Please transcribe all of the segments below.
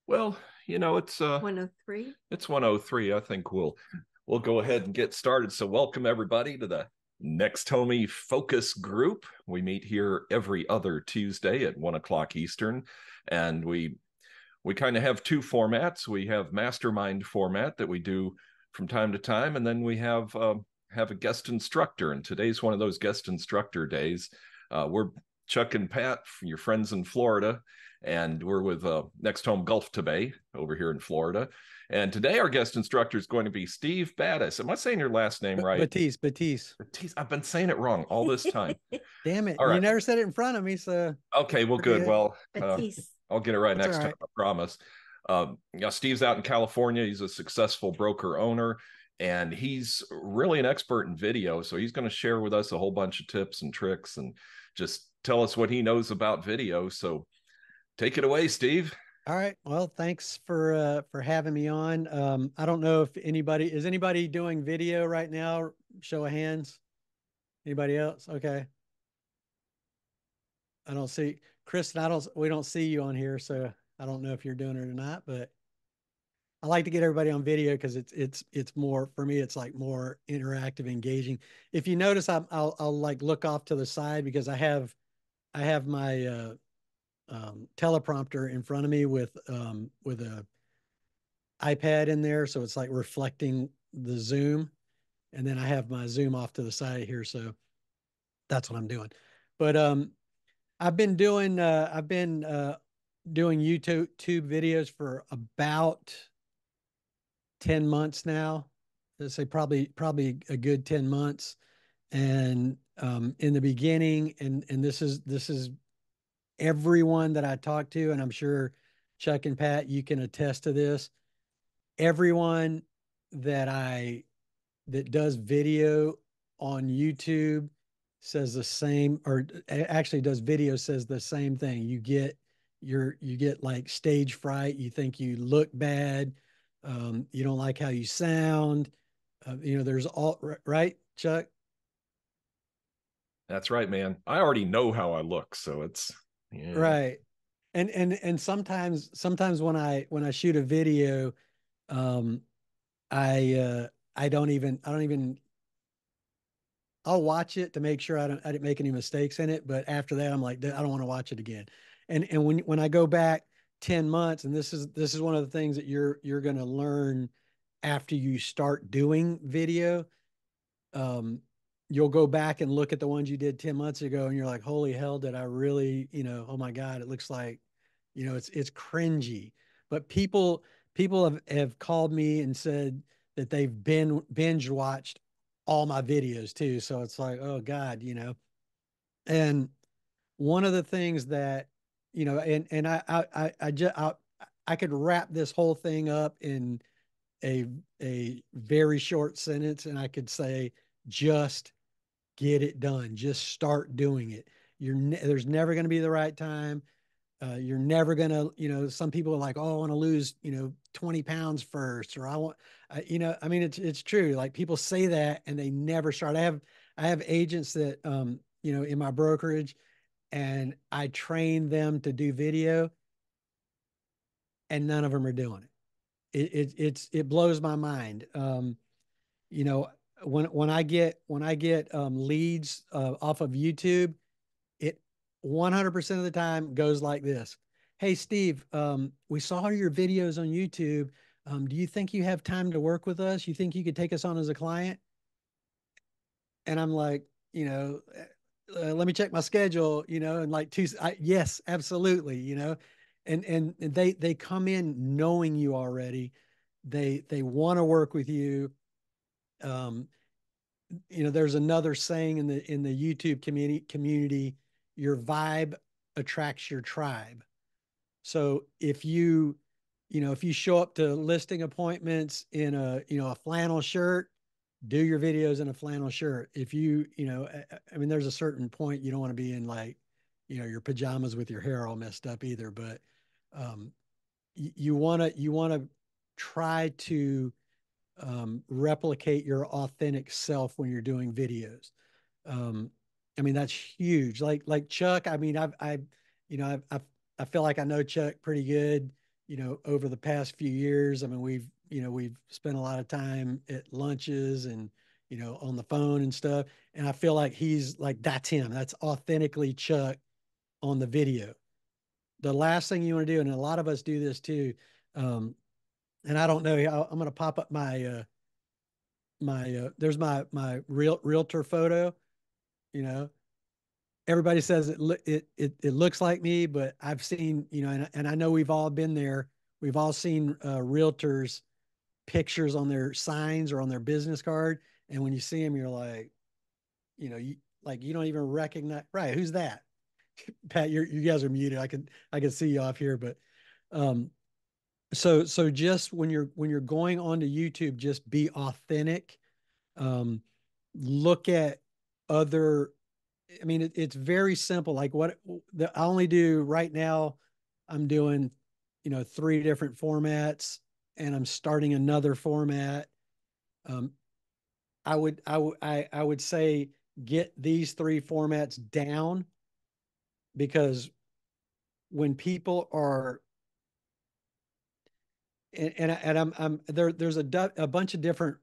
Well, it's 103. it's 103. I think we'll go ahead and get started. So welcome everybody to the Next Homie Focus Group. We meet here every other Tuesday at 1 o'clock Eastern, and we kind of have two formats. We have mastermind format that we do from time to time, and then we have a guest instructor. And today's one of those guest instructor days. We're Chuck and Pat, your friends in Florida, and we're with Next Home Gulf to Bay over here in Florida. And today our guest instructor is going to be Steve Batiz. Am I saying your last name right? Batiz, Batiz. Batiz. I've been saying it wrong all this time. Damn it. All You right. never said it in front of me, so Okay, well, good. forget. Well, Batiz. I'll get it right That's all next time, right. I promise. Steve's out in California. He's a successful broker owner, and he's really an expert in video. So he's going to share with us a whole bunch of tips and tricks and just tell us what he knows about video. So take it away, Steve. All right. Well, thanks for having me on. I don't know if anybody doing video right now? Show of hands. Anybody else? Okay. I don't see Chris, and we don't see you on here, so I don't know if you're doing it or not, but I like to get everybody on video because it's more for me. It's like more interactive, engaging. If you notice, I'll like look off to the side because I have my teleprompter in front of me with a iPad in there, so it's like reflecting the Zoom, and then I have my Zoom off to the side here, so that's what I'm doing. But I've been doing YouTube videos for about 10 months now. Let's say probably a good 10 months. And in the beginning, and this is everyone that I talk to, and I'm sure Chuck and Pat, you can attest to this. Everyone that I that does video on YouTube says the same, or actually does video says the same thing. You get like stage fright. You think you look bad. You don't like how you sound. There's all right, Chuck. That's right, man. I already know how I look, so it's yeah. Right. And sometimes when I shoot a video, um, I don't even I'll watch it to make sure I didn't make any mistakes in it. But after that, I'm like, I don't want to watch it again. And when I go back 10 months, and this is one of the things that you're going to learn after you start doing video. Um, you'll go back and look at the ones you did 10 months ago, and you're like, holy hell, did I really, oh my God, it looks like, it's cringy. But people have called me and said that they've been binge watched all my videos too. So it's like, oh God. And one of the things that, and I could wrap this whole thing up in a a very short sentence, and I could say, just get it done. Just start doing it. There's never going to be the right time. You're never gonna, some people are like, oh, I want to lose, 20 pounds first, or I want, I mean, it's true. Like people say that and they never start. I have agents that, in my brokerage, and I train them to do video, and none of them are doing it. It blows my mind. You know, when I get leads off of YouTube, it 100% of the time goes like this. Hey, Steve, we saw your videos on YouTube. Do you think you have time to work with us? You think you could take us on as a client? And I'm like, let me check my schedule, and like yes, absolutely, and they come in knowing you already. They want to work with you. Um, there's another saying in the YouTube community, your vibe attracts your tribe. So if you show up to listing appointments in a flannel shirt, do your videos in a flannel shirt. If I mean, there's a certain point you don't want to be in like, your pajamas with your hair all messed up either, but um, you want to try to replicate your authentic self when you're doing videos. Um, I mean, that's huge. Like Chuck, I mean, I feel like I know Chuck pretty good. over the past few years. I mean, we've spent a lot of time at lunches and, on the phone and stuff. And I feel like he's like, that's him. That's authentically Chuck on the video. The last thing you want to do, and a lot of us do this too. And I don't know, I'm going to pop up there's my realtor photo, you know, everybody says it looks like me, but I've seen, and I know we've all been there. We've all seen realtors pictures on their signs or on their business card, and when you see them, you're like, you don't even recognize. Right? Who's that? Pat, you guys are muted. I can see you off here, but um, so just when you're going onto YouTube, just be authentic. Um, look at other. I mean, it's very simple. Like I only do right now, I'm doing, three different formats, and I'm starting another format. Um, I would say get these three formats down, because when people are, and I'm there's a bunch of different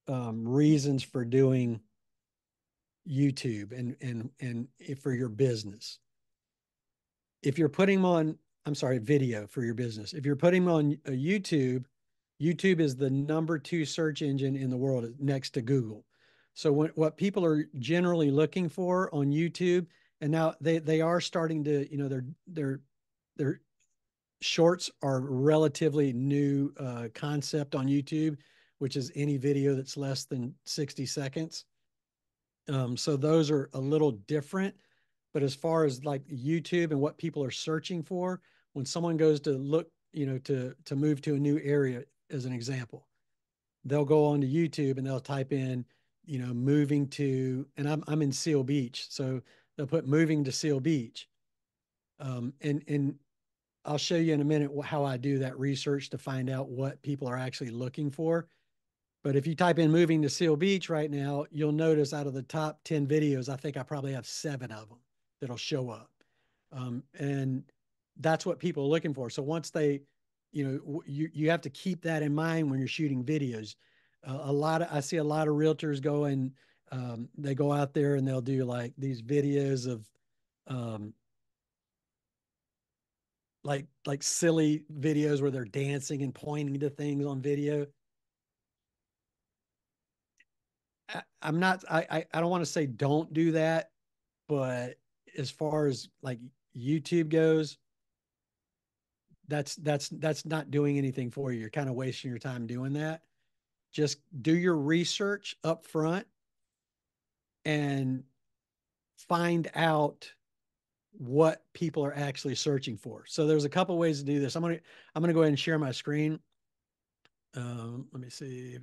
reasons for doing YouTube and for your business. If you're putting them on, I'm sorry, video for your business. If you're putting them on YouTube, YouTube is the number 2 search engine in the world next to Google. So what people are generally looking for on YouTube, and now they are starting to, their shorts are relatively new concept on YouTube, which is any video that's less than 60 seconds. So those are a little different. But as far as like YouTube and what people are searching for, when someone goes to look, to move to a new area, as an example, they'll go onto YouTube and they'll type in, moving to, and I'm in Seal Beach, so they'll put moving to Seal Beach, and I'll show you in a minute how I do that research to find out what people are actually looking for. But if you type in moving to Seal Beach right now, you'll notice out of the top 10 videos, I think I probably have 7 of them that'll show up. And that's what people are looking for. So once they, you have to keep that in mind when you're shooting videos. I see a lot of realtors going, they go out there and they'll do like these videos of, um, like silly videos where they're dancing and pointing to things on video. I'm not, I don't want to say don't do that, but as far as like YouTube goes, that's not doing anything for you. You're kind of wasting your time doing that. Just do your research up front and find out what people are actually searching for. So there's a couple ways to do this. I'm gonna go ahead and share my screen. Let me see.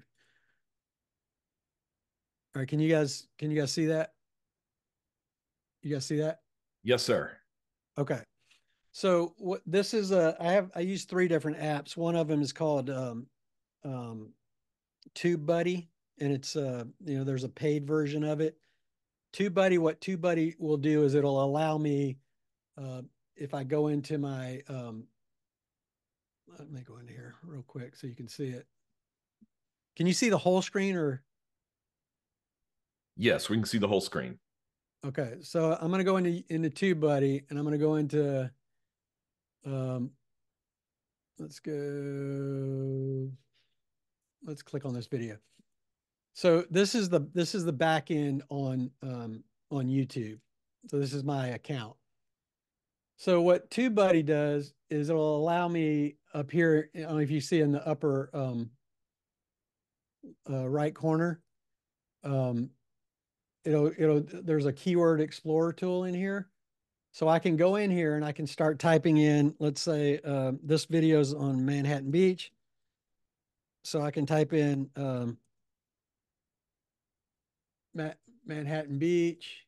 All right, can you guys see that? You guys see that? Yes, sir. Okay. So what this is, I use 3 different apps. One of them is called um, TubeBuddy, and it's there's a paid version of it. TubeBuddy, what TubeBuddy will do is it'll allow me, uh, if I go into my, let me go into here real quick so you can see it. Can you see the whole screen or? Yes, we can see the whole screen. Okay, so I'm gonna go into TubeBuddy, and I'm gonna go into, um, let's go, let's click on this video. So this is the back end on YouTube. So this is my account. So what TubeBuddy does is it'll allow me up here. I don't know if you see in the upper right corner. Um, there's a keyword explorer tool in here, so I can go in here and I can start typing in. Let's say this video is on Manhattan Beach, so I can type in Manhattan Beach,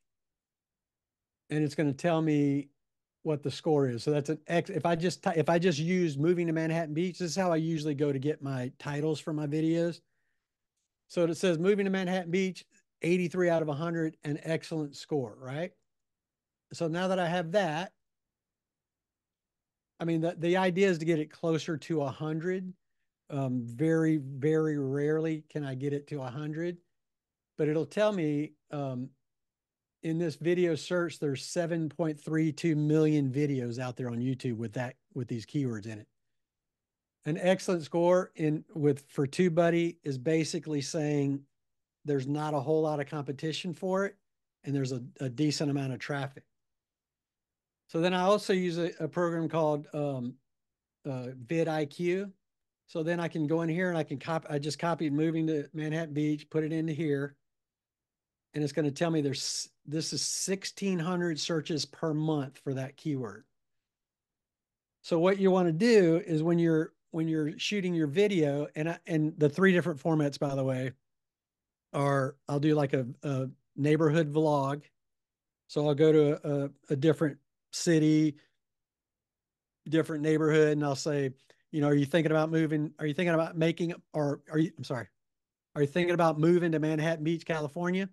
and it's going to tell me what the score is. So that's an X. If I just use moving to Manhattan Beach, this is how I usually go to get my titles for my videos. So it says moving to Manhattan Beach, 83 out of 100, an excellent score, right? So now that I have that, I mean, the idea is to get it closer to 100. Very, very rarely can I get it to 100, but it'll tell me in this video search, there's 7.32 million videos out there on YouTube with these keywords in it. An excellent score for TubeBuddy is basically saying there's not a whole lot of competition for it, and there's a decent amount of traffic. So then I also use a program called vidIQ. So then I can go in here and I can copy. I just copied moving to Manhattan Beach, put it into here, and it's going to tell me this is 1,600 searches per month for that keyword. So what you want to do is when you're shooting your video, and the three different formats, by the way, are I'll do like a neighborhood vlog. So I'll go to a different city, different neighborhood, and I'll say, are you thinking about moving? Are you thinking about making, or are you, I'm sorry, are you thinking about moving to Manhattan Beach, California?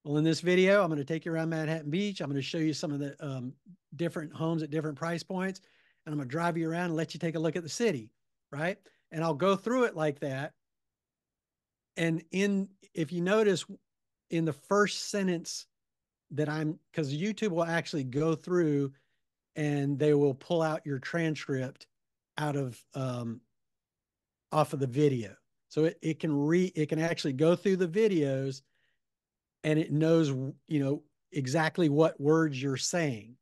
Well, in this video, I'm going to take you around Manhattan Beach. I'm going to show you some of the different homes at different price points, and I'm going to drive you around and let you take a look at the city, right? And I'll go through it like that. And if you notice in the first sentence because YouTube will actually go through and they will pull out your transcript out of off of the video. So it can actually go through the videos, and it knows, exactly what words you're saying.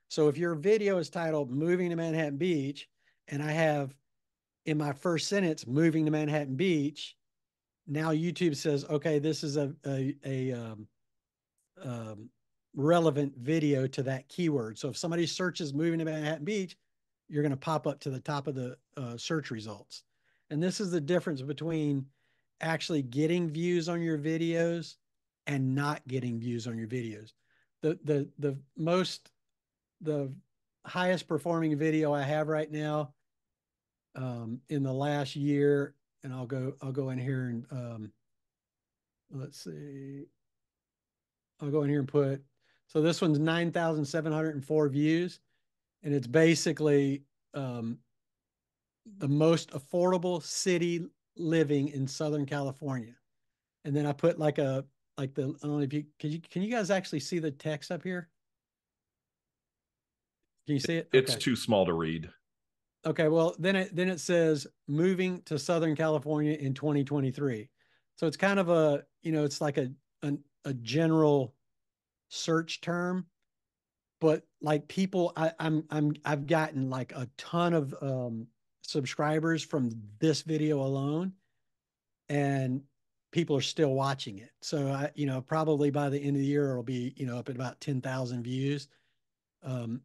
So if your video is titled moving to Manhattan Beach, and I have in my first sentence moving to Manhattan Beach, now YouTube says, okay, this is a relevant video to that keyword. So if somebody searches moving to Manhattan Beach, you're going to pop up to the top of the search results. And this is the difference between actually getting views on your videos and not getting views on your videos. The highest performing video I have right now in the last year, and I'll go in here and let's see. I'll go in here and so this one's 9,704 views, and it's basically the most affordable city living in Southern California. And then I put I don't know if can you guys actually see the text up here? Can you see it? It's too small to read. Okay, well then it says moving to Southern California in 2023. So it's kind of it's like a general search term, but like people, I've gotten like a ton of subscribers from this video alone, and people are still watching it. So probably by the end of the year, it'll be, up at about 10,000 views. And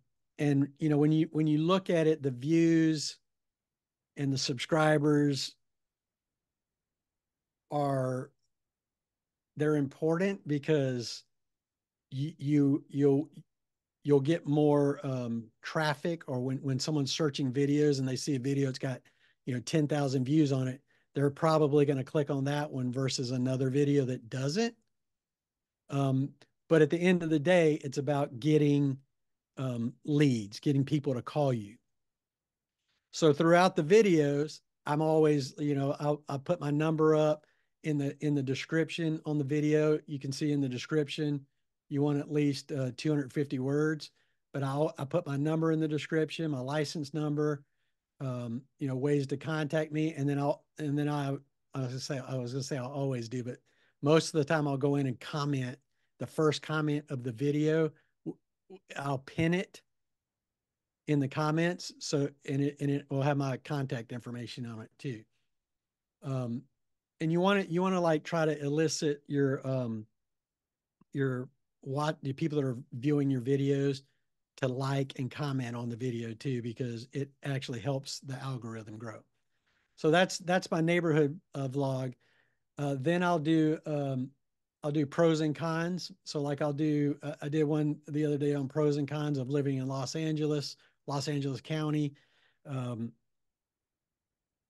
when you look at it, the views and the subscribers they're important because you'll get more traffic, or when someone's searching videos and they see a video, it's got 10,000 views on it, they're probably going to click on that one versus another video that doesn't. But at the end of the day, it's about getting leads, getting people to call you. So throughout the videos, I'm always, I'll put my number up in the description on the video. You can see in the description, you want at least 250 words, but I put my number in the description, my license number, ways to contact me. And then I was gonna say I'll always do, but most of the time I'll go in and comment the first comment of the video. I'll pin it in the comments. So, and it will have my contact information on it too. And you want to like try to elicit the people that are viewing your videos to like and comment on the video too, because it actually helps the algorithm grow. So that's my neighborhood vlog. Then I'll do pros and cons. So like I did one the other day on pros and cons of living in Los Angeles County.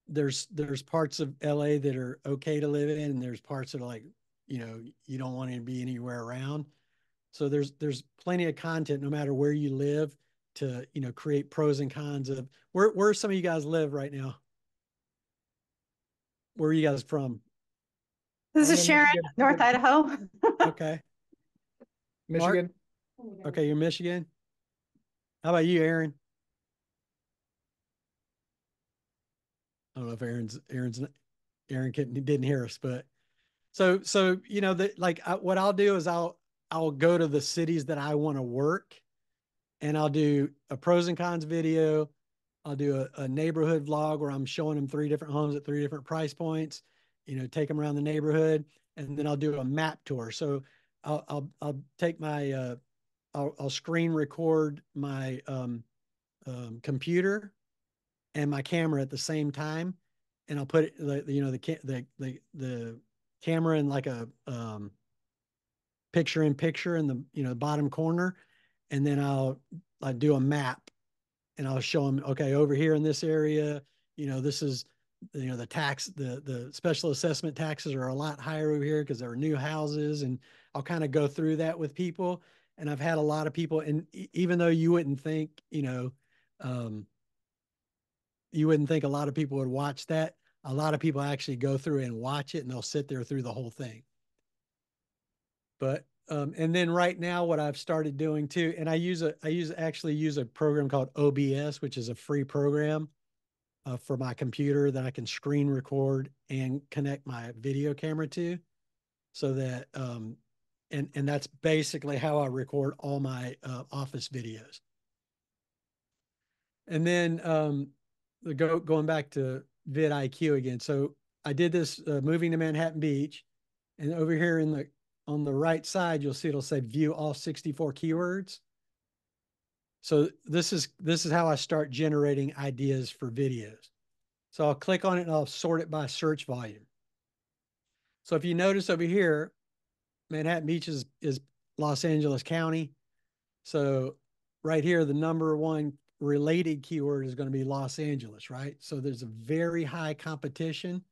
There's parts of LA that are okay to live in, and there's parts that are like, you don't want to be anywhere around. So there's plenty of content no matter where you live to, you know, create pros and cons of where some of you guys live right now. Where are you guys from? This is Sharon, North Idaho. Okay. Michigan. Mark? Okay, you're Michigan. How about you, Aaron? I don't know if Aaron didn't hear us, but so you know that like what I'll do is I'll go to the cities that I want to work, and I'll do a pros and cons video. I'll do a neighborhood vlog where I'm showing them 3 different homes at 3 different price points, you know, take them around the neighborhood, and then I'll do a map tour. So I'll take my I'll screen record my computer and my camera at the same time, and I'll put it, you know, the camera in like a picture in picture in the, you know, bottom corner, and then I'll do a map, and I'll show them, okay, over here in this area, you know, this is, you know, the special assessment taxes are a lot higher over here because there are new houses, and I'll kind of go through that with people. And I've had a lot of people, and even though you wouldn't think, you know, you wouldn't think a lot of people would watch that, a lot of people actually go through and watch it, and they'll sit there through the whole thing. But and then right now, what I've started doing too, and I actually use a program called OBS, which is a free program for my computer that I can screen record and connect my video camera to, so that and that's basically how I record all my office videos. And then going back to vidIQ again. So I did this moving to Manhattan Beach, and over here on the right side, you'll see it'll say view all 64 keywords. So this is how I start generating ideas for videos. So I'll click on it and I'll sort it by search volume. So if you notice over here, Manhattan Beach is Los Angeles County. So right here, the #1 related keyword is going to be Los Angeles, right? So there's a very high competition.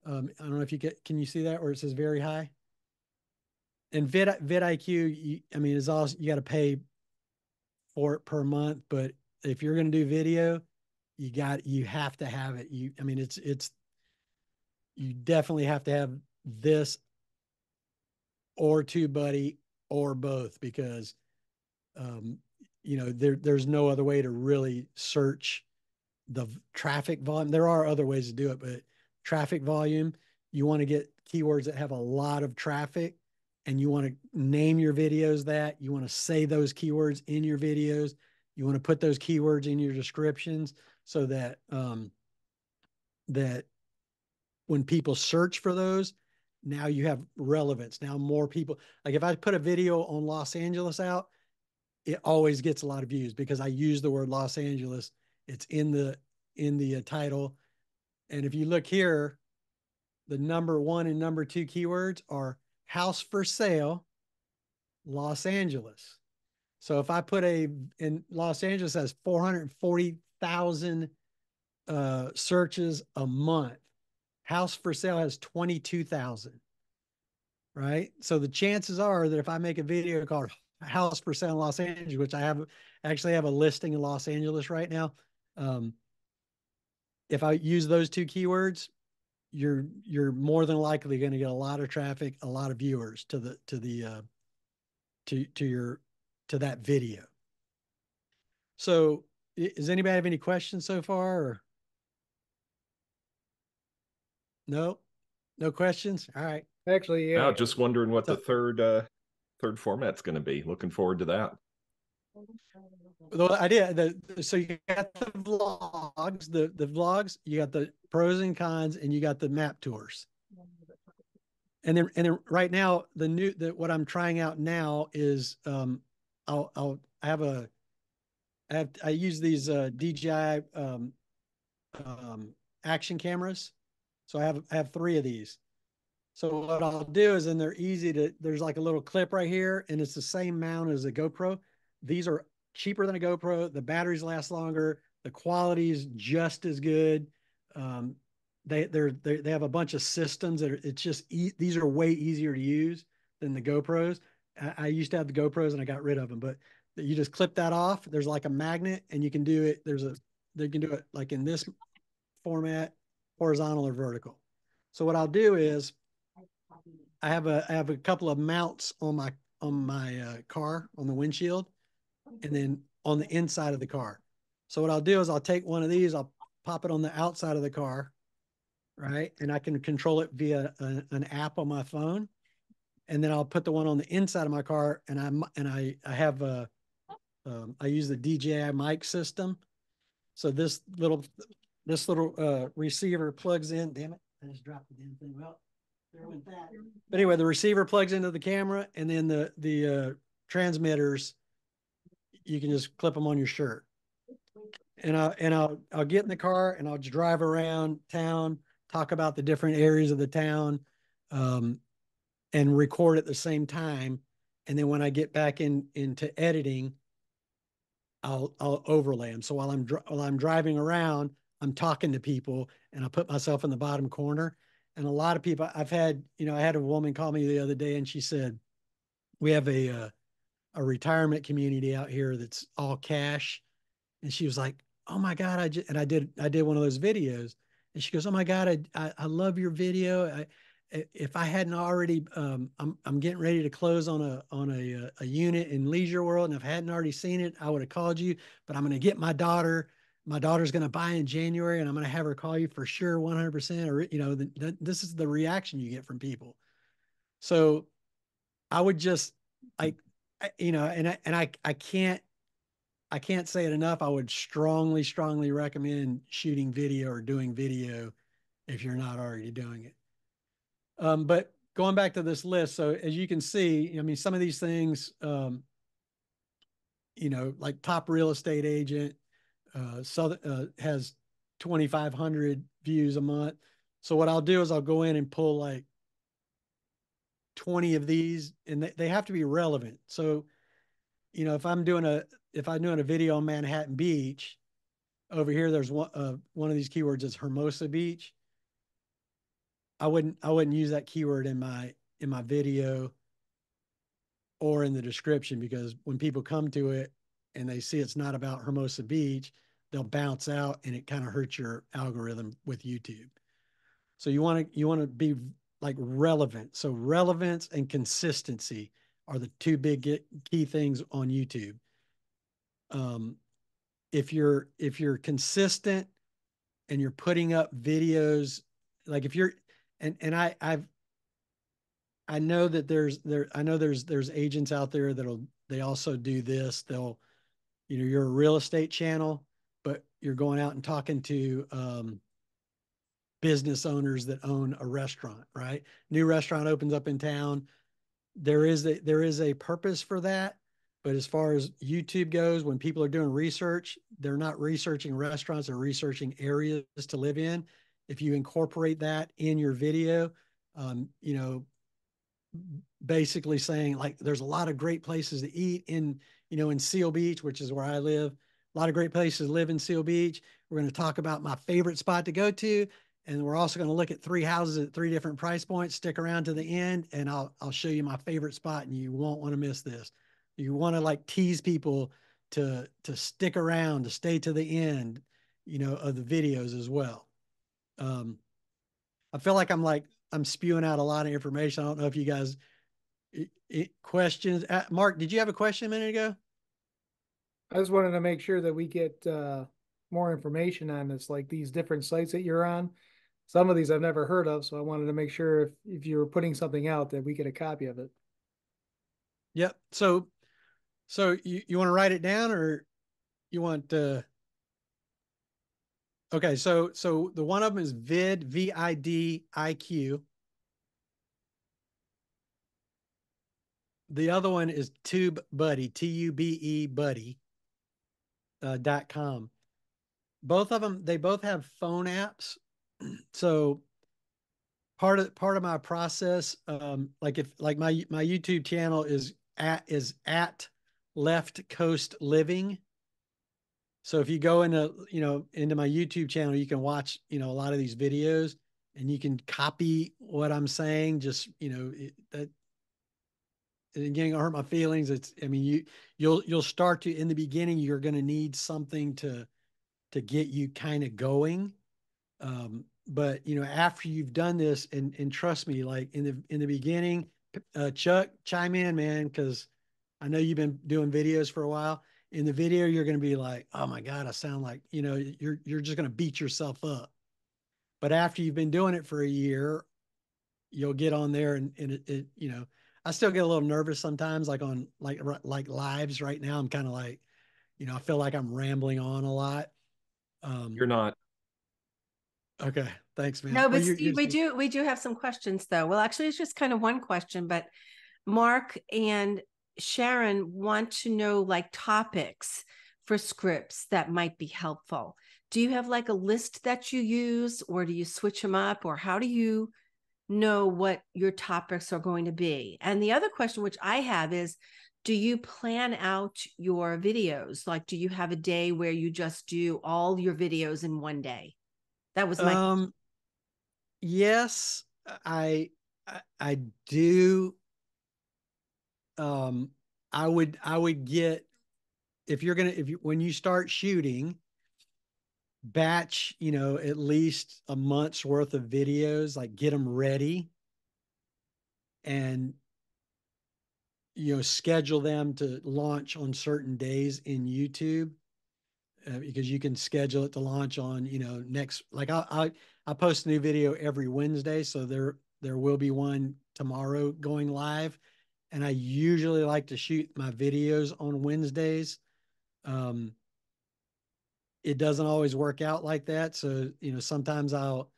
I don't know if can you see that where it says very high? And vidIQ, I mean, is also, you got to pay for it per month, but if you're going to do video, you have to have it. I mean, you definitely have to have this or TubeBuddy or both, because you know, there's no other way to really search the traffic volume. There are other ways to do it, but traffic volume, you want to get keywords that have a lot of traffic, and you want to name your videos that. You want to say those keywords in your videos. You want to put those keywords in your descriptions, so that that when people search for those, now you have relevance. Now more people, like if I put a video on Los Angeles out, it always gets a lot of views because I use the word Los Angeles. It's in the title. And if you look here, the #1 and #2 keywords are house for sale, Los Angeles. So if I put in Los Angeles has 440,000 searches a month. House for sale has 22,000, right? So the chances are that if I make a video called house for sale in Los Angeles, which I actually have a listing in Los Angeles right now. If I use those 2 keywords, you're more than likely going to get a lot of traffic, a lot of viewers to that video. So does anybody have any questions so far? Or? No questions. All right. Actually, yeah. Now, just wondering what the third format's going to be. Looking forward to that. The idea so you got the vlogs, the vlogs, you got the pros and cons, and you got the map tours. And then right now, what I'm trying out now is I use these DJI action cameras. So I have 3 of these. So what I'll do is, and they're easy there's like a little clip right here, and it's the same mount as a GoPro. These are cheaper than a GoPro. The batteries last longer. The quality is just as good. They have a bunch of systems these are way easier to use than the GoPros. I used to have the GoPros and I got rid of them, but that you just clip that off. There's like a magnet, and you can do it. They can do it like in this format, horizontal or vertical. So what I'll do is I have a couple of mounts on my car on the windshield, and then on the inside of the car. So what I'll do is I'll take one of these, I'll pop it on the outside of the car, right? And I can control it via an app on my phone. And then I'll put the one on the inside of my car, and I have I use the DJI mic system. So this little receiver plugs in. Damn it! I just dropped the damn thing. Well, there went that. But anyway, the receiver plugs into the camera, and then the transmitters, you can just clip them on your shirt. And I'll get in the car and I'll drive around town, talk about the different areas of the town, and record at the same time. And then when I get back into editing, I'll overlay them. So while I'm driving around, I'm talking to people, and I put myself in the bottom corner. And a lot of people I had a woman call me the other day, and she said, we have a retirement community out here that's all cash. And she was like, oh my God, I did one of those videos. And she goes, oh my God, I love your video. If I hadn't already, I'm getting ready to close on a unit in Leisure World, and if I hadn't already seen it, I would have called you. But I'm going to get my daughter. My daughter's going to buy in January, and I'm going to have her call you for sure, 100%. Or this is the reaction you get from people. So I would just I can't say it enough. I would strongly, strongly recommend shooting video or doing video if you're not already doing it. But going back to this list, so as you can see, I mean, some of these things, like top real estate agent, has 2,500 views a month. So what I'll do is I'll go in and pull like 20 of these, and they have to be relevant. So, if I'm doing a video on Manhattan Beach, over here, there's one of these keywords is Hermosa Beach. I wouldn't use that keyword in my video or in the description, because when people come to it and they see it's not about Hermosa Beach, they'll bounce out, and it kind of hurts your algorithm with YouTube. So you want to be like relevant. So relevance and consistency are the two big key things on YouTube. If you're consistent and you're putting up videos, like if you're, and I know that there's agents out there they also do this. You're a real estate channel, but you're going out and talking to business owners that own a restaurant, right? New restaurant opens up in town. There is a purpose for that. But as far as YouTube goes, when people are doing research, they're not researching restaurants, they're researching areas to live in. If you incorporate that in your video, basically saying like, there's a lot of great places to eat in Seal Beach, which is where I live. A lot of great places to live in Seal Beach. We're going to talk about my favorite spot to go to. And we're also going to look at 3 houses at 3 different price points. Stick around to the end, and I'll show you my favorite spot, and you won't want to miss this. You want to like tease people to stick around, to stay to the end, of the videos as well. I feel like I'm spewing out a lot of information. I don't know if you guys questions. Mark, did you have a question a minute ago? I just wanted to make sure that we get more information on this, like these different sites that you're on. Some of these I've never heard of, so I wanted to make sure if you were putting something out that we get a copy of it. Yep. So you want to write it down, or you want okay, so the one of them is VidIQ. The other one is TubeBuddy, TUBE Buddy .com. Both of them, they both have phone apps. So part of my process, like my YouTube channel is at Left Coast Living. So if you go into my YouTube channel, you can watch a lot of these videos, and you can copy what I'm saying. Just that again, gonna hurt my feelings. I mean, you'll start to, in the beginning, you're going to need something to get you kind of going. But after you've done this, and trust me, like in the beginning, Chuck, chime in, man, because I know you've been doing videos for a while. In the video, you're going to be like, oh my God, I sound like, you're just going to beat yourself up. But after you've been doing it for a year, you'll get on there and I still get a little nervous sometimes, like on like lives right now. I'm kind of like, I feel like I'm rambling on a lot. You're not. Okay. Thanks, man. No, Well, but Steve, we do have some questions though. Well, actually, it's just kind of one question, but Mark and Sharon want to know like topics for scripts that might be helpful. Do you have like a list that you use, or do you switch them up, or how do you know what your topics are going to be? And the other question, which I have, is do you plan out your videos? Like, do you have a day where you just do all your videos in one day? That was my yes, I do. Um, I would get, when you start shooting, batch, at least a month's worth of videos, like get them ready and, schedule them to launch on certain days in YouTube. Because you can schedule it to launch on, next, like I post a new video every Wednesday. So there will be one tomorrow going live. And I usually like to shoot my videos on Wednesdays. Um, it doesn't always work out like that. So, sometimes I'll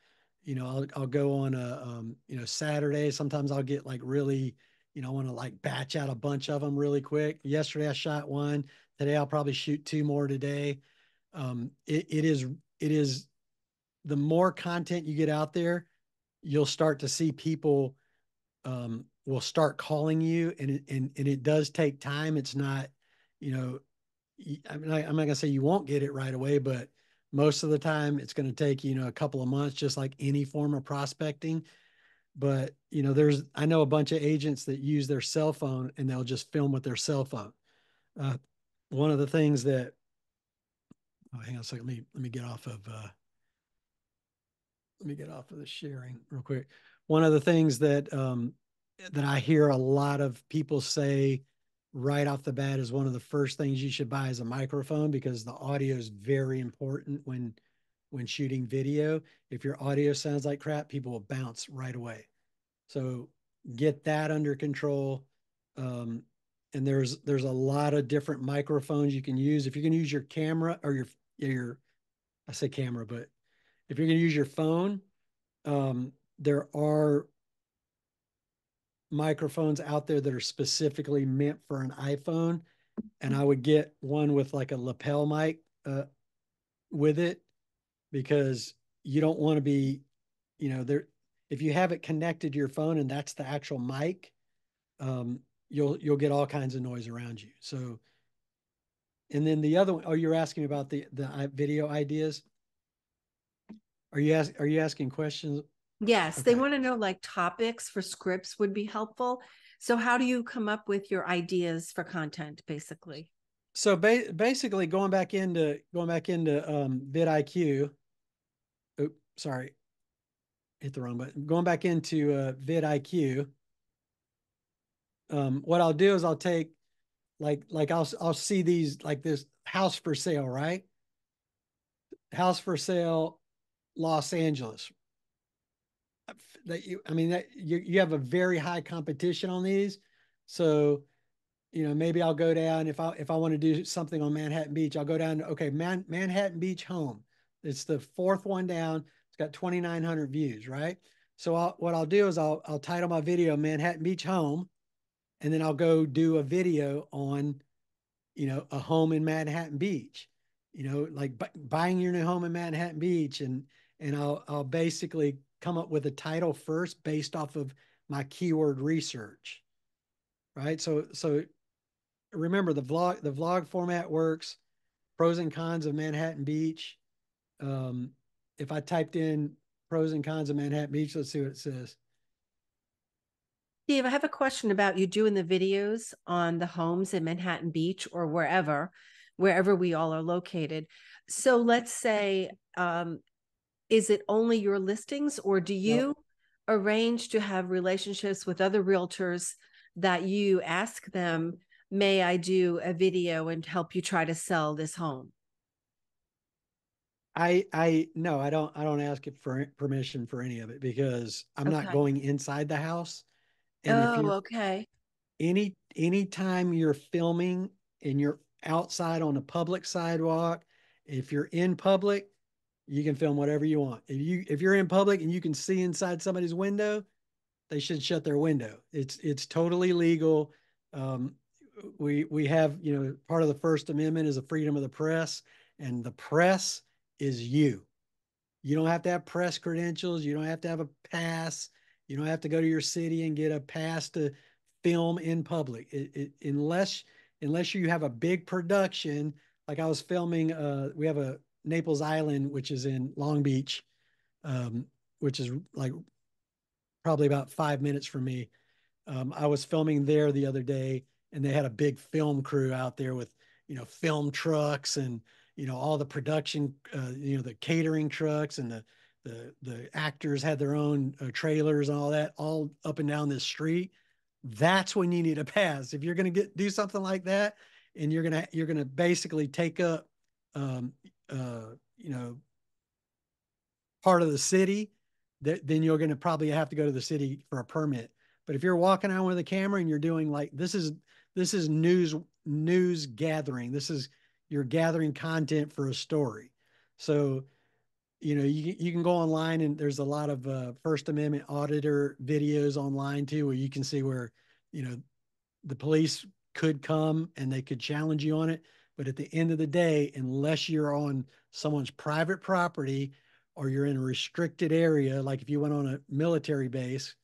go on a, Saturday. Sometimes I'll get like really, I want to like batch out a bunch of them really quick. Yesterday I shot one. Today I'll probably shoot two more today. It is the more content you get out there, you'll start to see people will start calling you, and it does take time. It's not, you know, I'm not gonna say you won't get it right away, but most of the time it's going to take, a couple of months, just like any form of prospecting. But, I know a bunch of agents that use their cell phone and they'll just film with their cell phone. Uh, One of the things that, oh, hang on a second, let me get off of, the sharing real quick. One of the things that I hear a lot of people say right off the bat is one of the first things you should buy is a microphone, because the audio is very important when shooting video. If your audio sounds like crap, people will bounce right away. So get that under control. Um, and there's a lot of different microphones you can use. If you can use your camera or your I say camera, but if you're going to use your phone, there are microphones out there that are specifically meant for an iPhone. And I would get one with like a lapel mic with it, because you don't want to be, there. If you have it connected to your phone and that's the actual mic, you'll get all kinds of noise around you. So, and then the other one, oh, you're asking about the video ideas. Are you asking questions? Yes, Okay. they want to know like topics for scripts would be helpful. So how do you come up with your ideas for content, basically? So basically going back into vidIQ. Oops, sorry, hit the wrong button. Going back into vidIQ. What I'll do is I'll take I'll see these, like this house for sale, right? House for sale, Los Angeles. You have a very high competition on these. So, maybe I'll go down, if I want to do something on Manhattan Beach, I'll go down to, okay, Manhattan Beach home. It's the fourth one down. It's got 2,900 views, right? So what I'll do is I'll title my video Manhattan Beach home, and then I'll go do a video on, a home in Manhattan Beach, like buying your new home in Manhattan Beach. And I'll basically come up with a title first based off of my keyword research. Right. So remember, the vlog format works. Pros and cons of Manhattan Beach. If I typed in pros and cons of Manhattan Beach, let's see what it says. Steve, I have a question about you doing the videos on the homes in Manhattan Beach or wherever we all are located. So let's say, is it only your listings, or do you arrange to have relationships with other realtors that you ask them, may I do a video and help you try to sell this home? No, I don't ask it for permission for any of it, because I'm not Okay. going inside the house. And if Oh, you're okay. anytime you're filming and you're outside on a public sidewalk, if you're in public, you can film whatever you want. If you're in public and you can see inside somebody's window, they should shut their window. It's totally legal. Um, we have, part of the First Amendment is the freedom of the press, and the press is you. You don't have to have press credentials. You don't have to have a pass. You don't have to go to your city and get a pass to film in public. Unless you have a big production, like I was filming. We have a Naples Island, which is in Long Beach, which is like probably about 5 minutes from me. I was filming there the other day, and they had a big film crew out there with, film trucks and, all the production, the catering trucks, and the actors had their own trailers and all that, all up and down this street. That's when you need a pass. If you're going to do something like that, and you're gonna basically take up, um, uh, you know, part of the city, then you're going to probably have to go to the city for a permit. But if you're walking out with a camera and you're doing like, this is news gathering. You're gathering content for a story. So, you can go online, and there's a lot of First Amendment auditor videos online too, where you can see where, you know, the police could come and they could challenge you on it. But at the end of the day, unless you're on someone's private property or you're in a restricted area, like if you went on a military base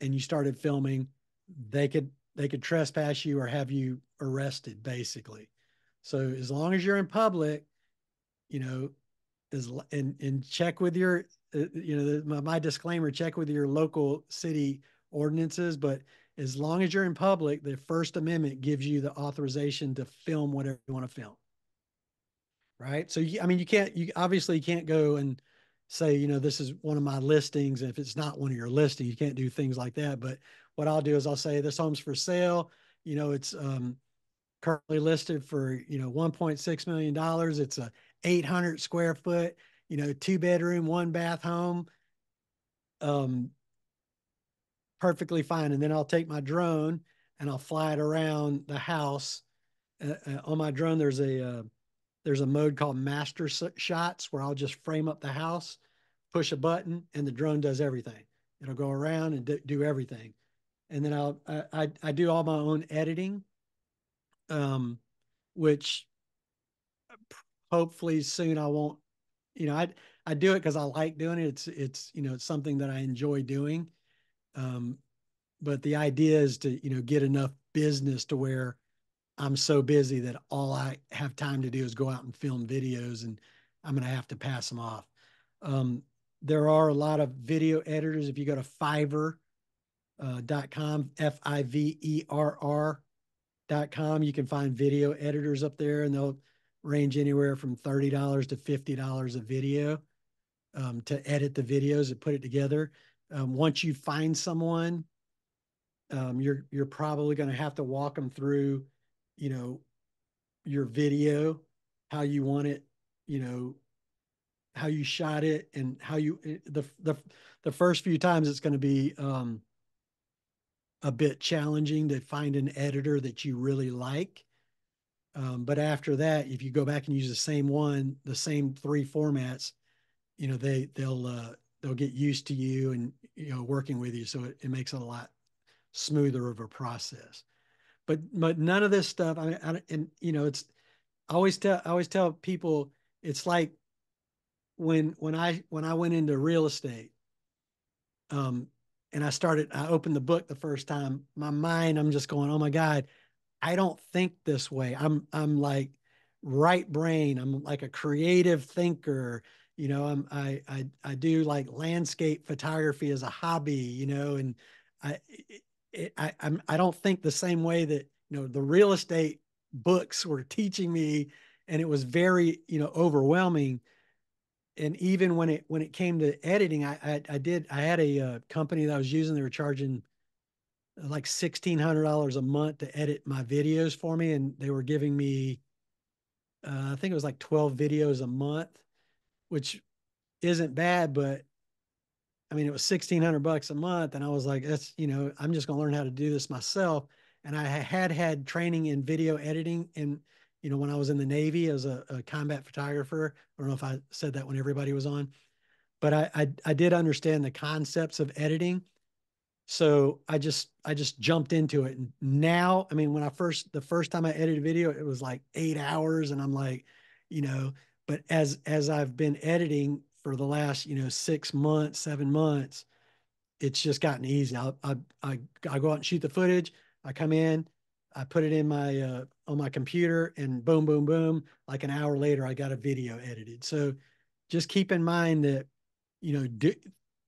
and you started filming, they could trespass you or have you arrested, basically. So as long as you're in public, you know, and check with your, my disclaimer, check with your local city ordinances. But as long as you're in public, the First Amendment gives you the authorization to film whatever you want to film. Right. So, you obviously can't go and say, this is one of my listings. And if it's not one of your listings, you can't do things like that. But what I'll do is I'll say this home's for sale. It's currently listed for, $1.6 million. It's a 800 square foot, 2-bedroom, 1-bath home. Perfectly fine. And then I'll take my drone and I'll fly it around the house. On my drone, there's a mode called master shots, where I'll just frame up the house, push a button, and the drone does everything. It'll go around and do everything. And then I do all my own editing, which hopefully soon I won't, I do it because I like doing it. It's something that I enjoy doing. But the idea is to, get enough business to where I'm so busy that all I have time to do is go out and film videos, and I'm going to have to pass them off. There are a lot of video editors. If you go to Fiverr.com, Fiverr.com, you can find video editors up there, and they'll range anywhere from $30 to $50 a video, to edit the videos and put it together. Once you find someone, you're probably going to have to walk them through, your video, how you want it, how you shot it, and how the first few times it's going to be a bit challenging to find an editor that you really like. But after that, if you go back and use the same 3 formats, they'll get used to you and, working with you. So it makes it a lot smoother of a process. But none of this stuff, I always tell people, it's like when I went into real estate, and I opened the book the first time, my mind, I'm just going, oh my God, I don't think this way. I'm like right brain. I'm like a creative thinker. I do like landscape photography as a hobby, and I I don't think the same way that, the real estate books were teaching me, and it was very, overwhelming. And even when it came to editing, I had a company that I was using. They were charging like $1,600 a month to edit my videos for me, and they were giving me, I think it was like 12 videos a month, which isn't bad, but I mean, it was $1,600 a month. And I was like, that's, I'm just going to learn how to do this myself. And I had training in video editing. And, when I was in the Navy as a combat photographer, I don't know if I said that when everybody was on, but I did understand the concepts of editing. So I just jumped into it. And now, I mean, the first time I edited video, it was like 8 hours. And I'm like, but as I've been editing for the last, 6 months, 7 months, it's just gotten easy. I go out and shoot the footage. I come in, I put it in my, on my computer, and boom, boom, boom. Like an hour later, I got a video edited. So just keep in mind that,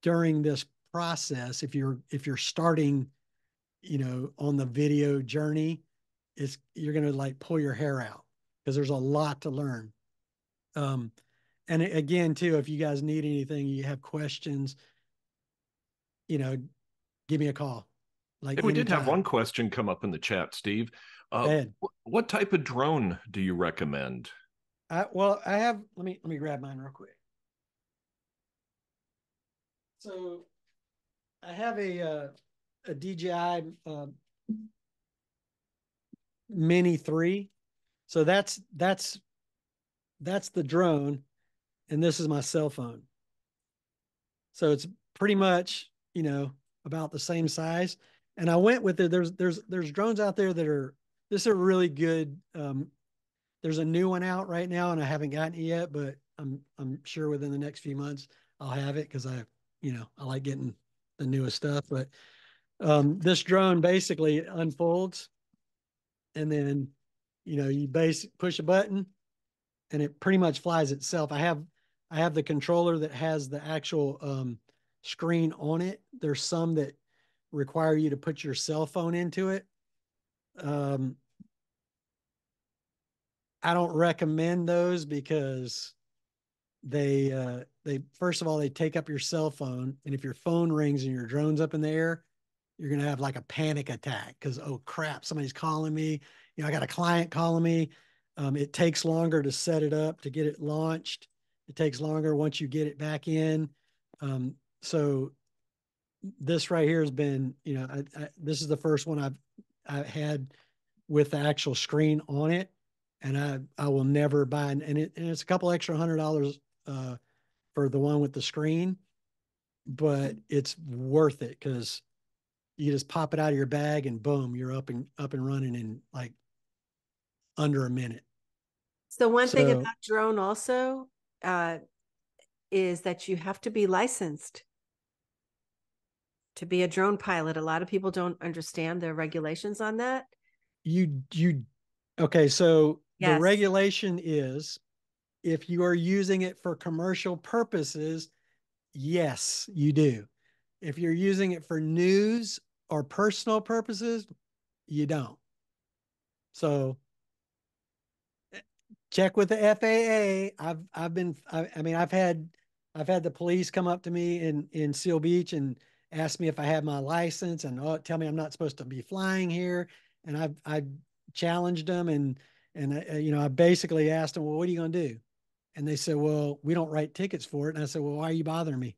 during this process, if you're starting, on the video journey, you're going to like pull your hair out because there's a lot to learn. And again, too, if you guys need anything, you have questions, give me a call. Like, Hey, we did have anytime. one question come up in the chat, Steve. Go ahead. What type of drone do you recommend? Well, I have, let me grab mine real quick. So I have a DJI Mini 3. So that's the drone, and this is my cell phone. So it's pretty much, about the same size. And I went with it. There's drones out there that are, this are really good. There's a new one out right now, and I haven't gotten it yet, but I'm sure within the next few months I'll have it, because I like getting the newest stuff. But this drone basically unfolds, and then you push a button, and it pretty much flies itself. I have the controller that has the actual screen on it. There's some that require you to put your cell phone into it. I don't recommend those because they first of all, they take up your cell phone, and if your phone rings and your drone's up in the air, you're going to have like a panic attack because, oh crap, somebody's calling me. I got a client calling me. It takes longer to set it up, to get it launched. It takes longer once you get it back in. So this right here has been, this is the first one I had with the actual screen on it, and I will never buy, and it's a couple extra $100 for the one with the screen, but it's worth it because you just pop it out of your bag and boom, you're up and running in like under a minute. So one thing about drone also is that you have to be licensed to be a drone pilot. A lot of people don't understand the regulations on that. Okay, so yes. The regulation is, if you are using it for commercial purposes, yes, you do. If you're using it for news or personal purposes, you don't. So check with the FAA. I've had the police come up to me in Seal Beach and ask me if I have my license, and tell me I'm not supposed to be flying here. And I've challenged them, and I basically asked them, well, what are you going to do? And they said, well, we don't write tickets for it. And I said, well, why are you bothering me?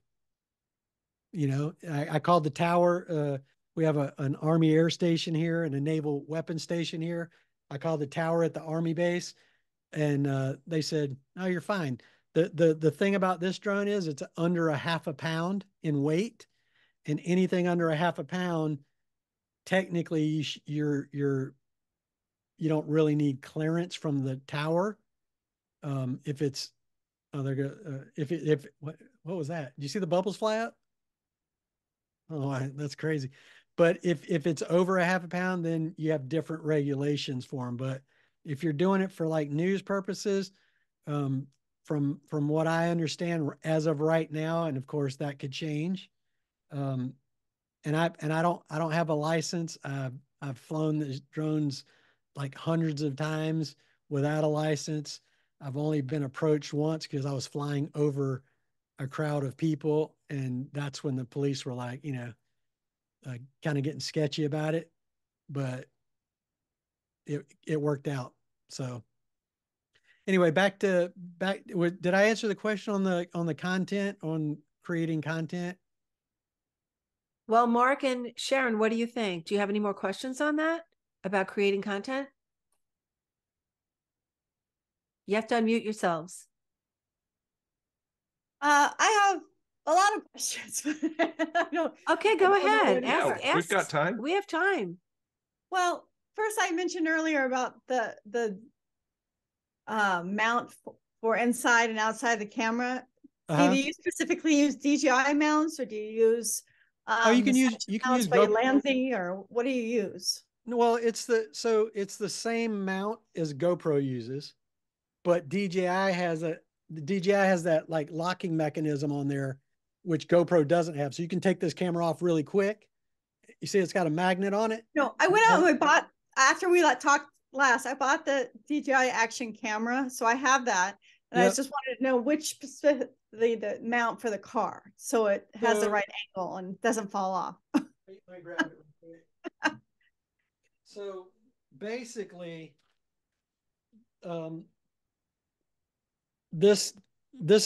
I called the tower. We have an Army air station here and a naval weapons station here. I called the tower at the Army base, and they said, no, you're fine. The thing about this drone is it's under a half a pound in weight, and anything under a half a pound, technically you don't really need clearance from the tower. If it's, oh, they're going if what was that? Did you see the bubbles fly up? Oh, that's crazy. But if it's over a half a pound, then you have different regulations for them. But if you're doing it for like news purposes, from what I understand as of right now, and of course that could change, and I don't have a license. I've flown these drones like hundreds of times without a license. I've only been approached once because I was flying over a crowd of people, and that's when the police were like, kind of getting sketchy about it, but it worked out. So anyway, did I answer the question on the content, on creating content? Well, Mark and Sharon, what do you think? Do you have any more questions on that about creating content? You have to unmute yourselves. I have a lot of questions. Okay, go ahead. Ask. We've got time. We have time. Well, first I mentioned earlier about the mount for inside and outside the camera. Do you specifically use DJI mounts, or do you use you can use by Landsy, or what do you use? Well, it's the same mount as GoPro uses, but DJI has that like locking mechanism on there, which GoPro doesn't have. So you can take this camera off really quick. You see it's got a magnet on it? No, I went out and I bought, after we talked last, I bought the DJI action camera. So I have that. And I just wanted to know which specifically the mount for the car, so it has the right angle and doesn't fall off. Let me grab it real quick. So basically, this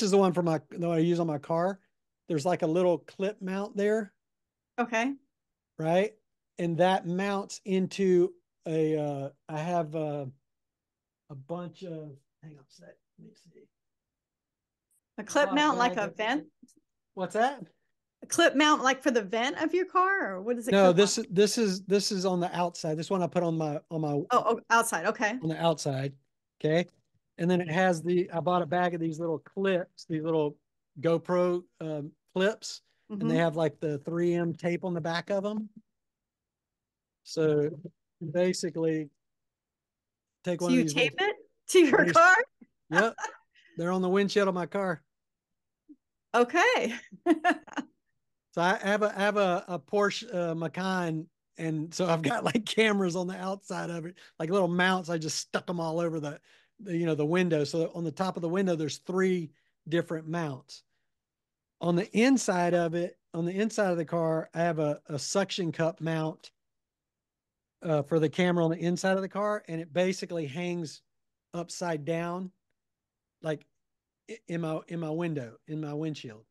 is the one that I use on my car. There's like a little clip mount there. Okay. Right. And that mounts into I have a bunch of, hang on a sec. Let me see. A clip mount like a vent? What's that? A clip mount like for the vent of your car, or what is it? No, this is on the outside. This one I put on my outside. Okay. On the outside. Okay. And then it has I bought a bag of these little clips, these little GoPro clips, and they have like the 3M tape on the back of them. So basically take one of these. So you tape it to your car? Yep. They're on the windshield of my car. Okay. So I have a Porsche Macan, and so I've got like cameras on the outside of it, like little mounts. I just stuck them all over the window. So on the top of the window, there's 3 different mounts. On the inside of it, on the inside of the car, I have a suction cup mount for the camera on the inside of the car, and it basically hangs upside down, like in my window, in my windshield.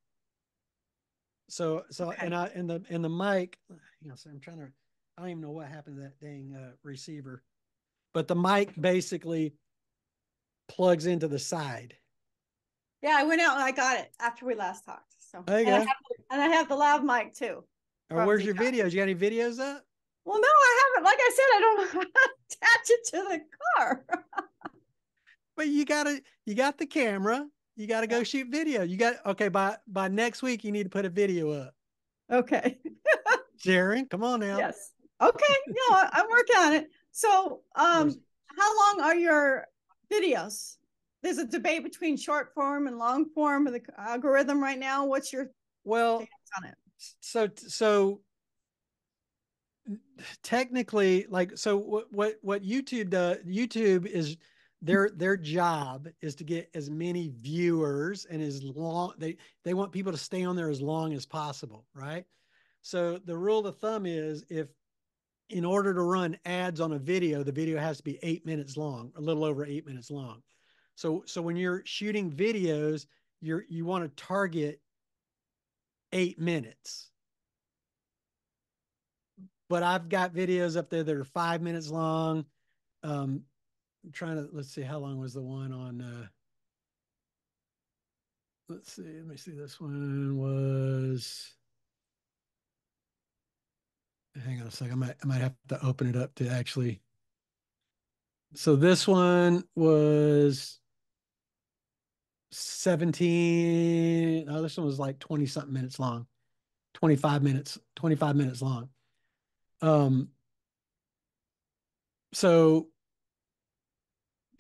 So okay. and the mic, so I'm trying to, I don't even know what happened to that dang receiver, but the mic basically plugs into the side. Yeah, I went out and I got it after we last talked. So there you go. And I have the lav mic too. Or where's your videos? You got any videos up? Well, no, I haven't. Like I said, I don't know how to attach it to the car. But you got the camera. You got to go shoot video. Okay. By next week, you need to put a video up. Okay. Sharon, come on now. Yes. Okay. No, I'm working on it. So, how long are your videos? There's a debate between short form and long form of the algorithm right now. What's your stance on it? So technically, like, so what YouTube does, YouTube is their job is to get as many viewers and as long, they want people to stay on there as long as possible, right? So the rule of thumb is, if in order to run ads on a video, the video has to be 8 minutes long, a little over 8 minutes long. So when you're shooting videos, you want to target 8 minutes. But I've got videos up there that are 5 minutes long. I'm trying to, let's see, how long was the one on, let's see, let me see, this one was, hang on a second, I might have to open it up to actually. So this one was 17, oh, this one was like 20 something minutes long, 25 minutes long. So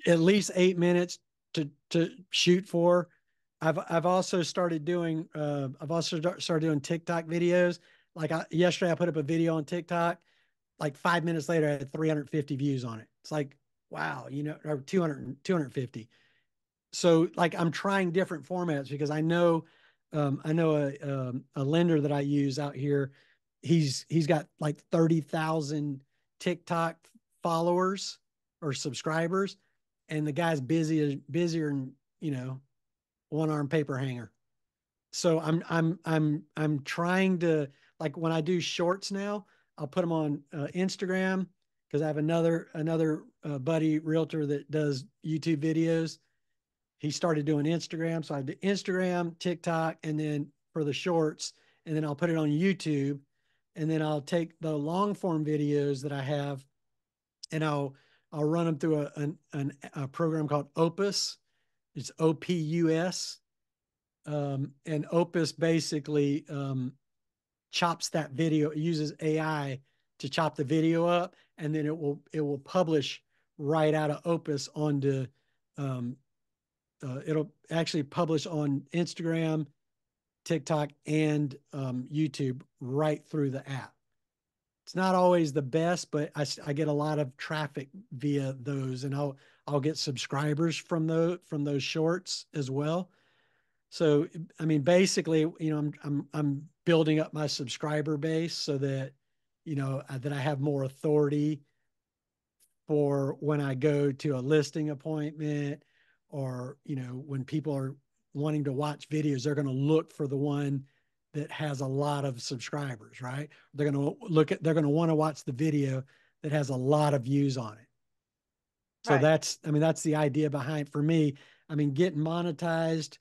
at least 8 minutes to shoot for. I've also started doing TikTok videos. like yesterday I put up a video on TikTok, like 5 minutes later I had 350 views on it. It's like, wow, you know, or 250. So like I'm trying different formats because I know a lender that I use out here. He's got like 30,000 TikTok followers or subscribers, and the guy's busier than, you know, one arm paper hanger. So I'm trying to, like, when I do shorts now, I'll put them on Instagram, because I have another buddy realtor that does YouTube videos. He started doing Instagram, so I do Instagram, TikTok, and then for the shorts, and then I'll put it on YouTube, and then I'll take the long form videos that I have, and I'll run them through a program called Opus. It's OPUS. And Opus basically chops that video. It uses AI to chop the video up, and then it will publish right out of Opus onto it'll actually publish on Instagram, TikTok, and YouTube right through the app. It's not always the best, but I get a lot of traffic via those, and I'll get subscribers from those shorts as well. So, I mean, basically, you know, I'm building up my subscriber base so that, you know, that I have more authority for when I go to a listing appointment, or, you know, when people are wanting to watch videos, they're going to look for the one that has a lot of subscribers, right? They're going to want to watch the video that has a lot of views on it. So Right. I mean, that's the idea behind, for me. I mean, getting monetized,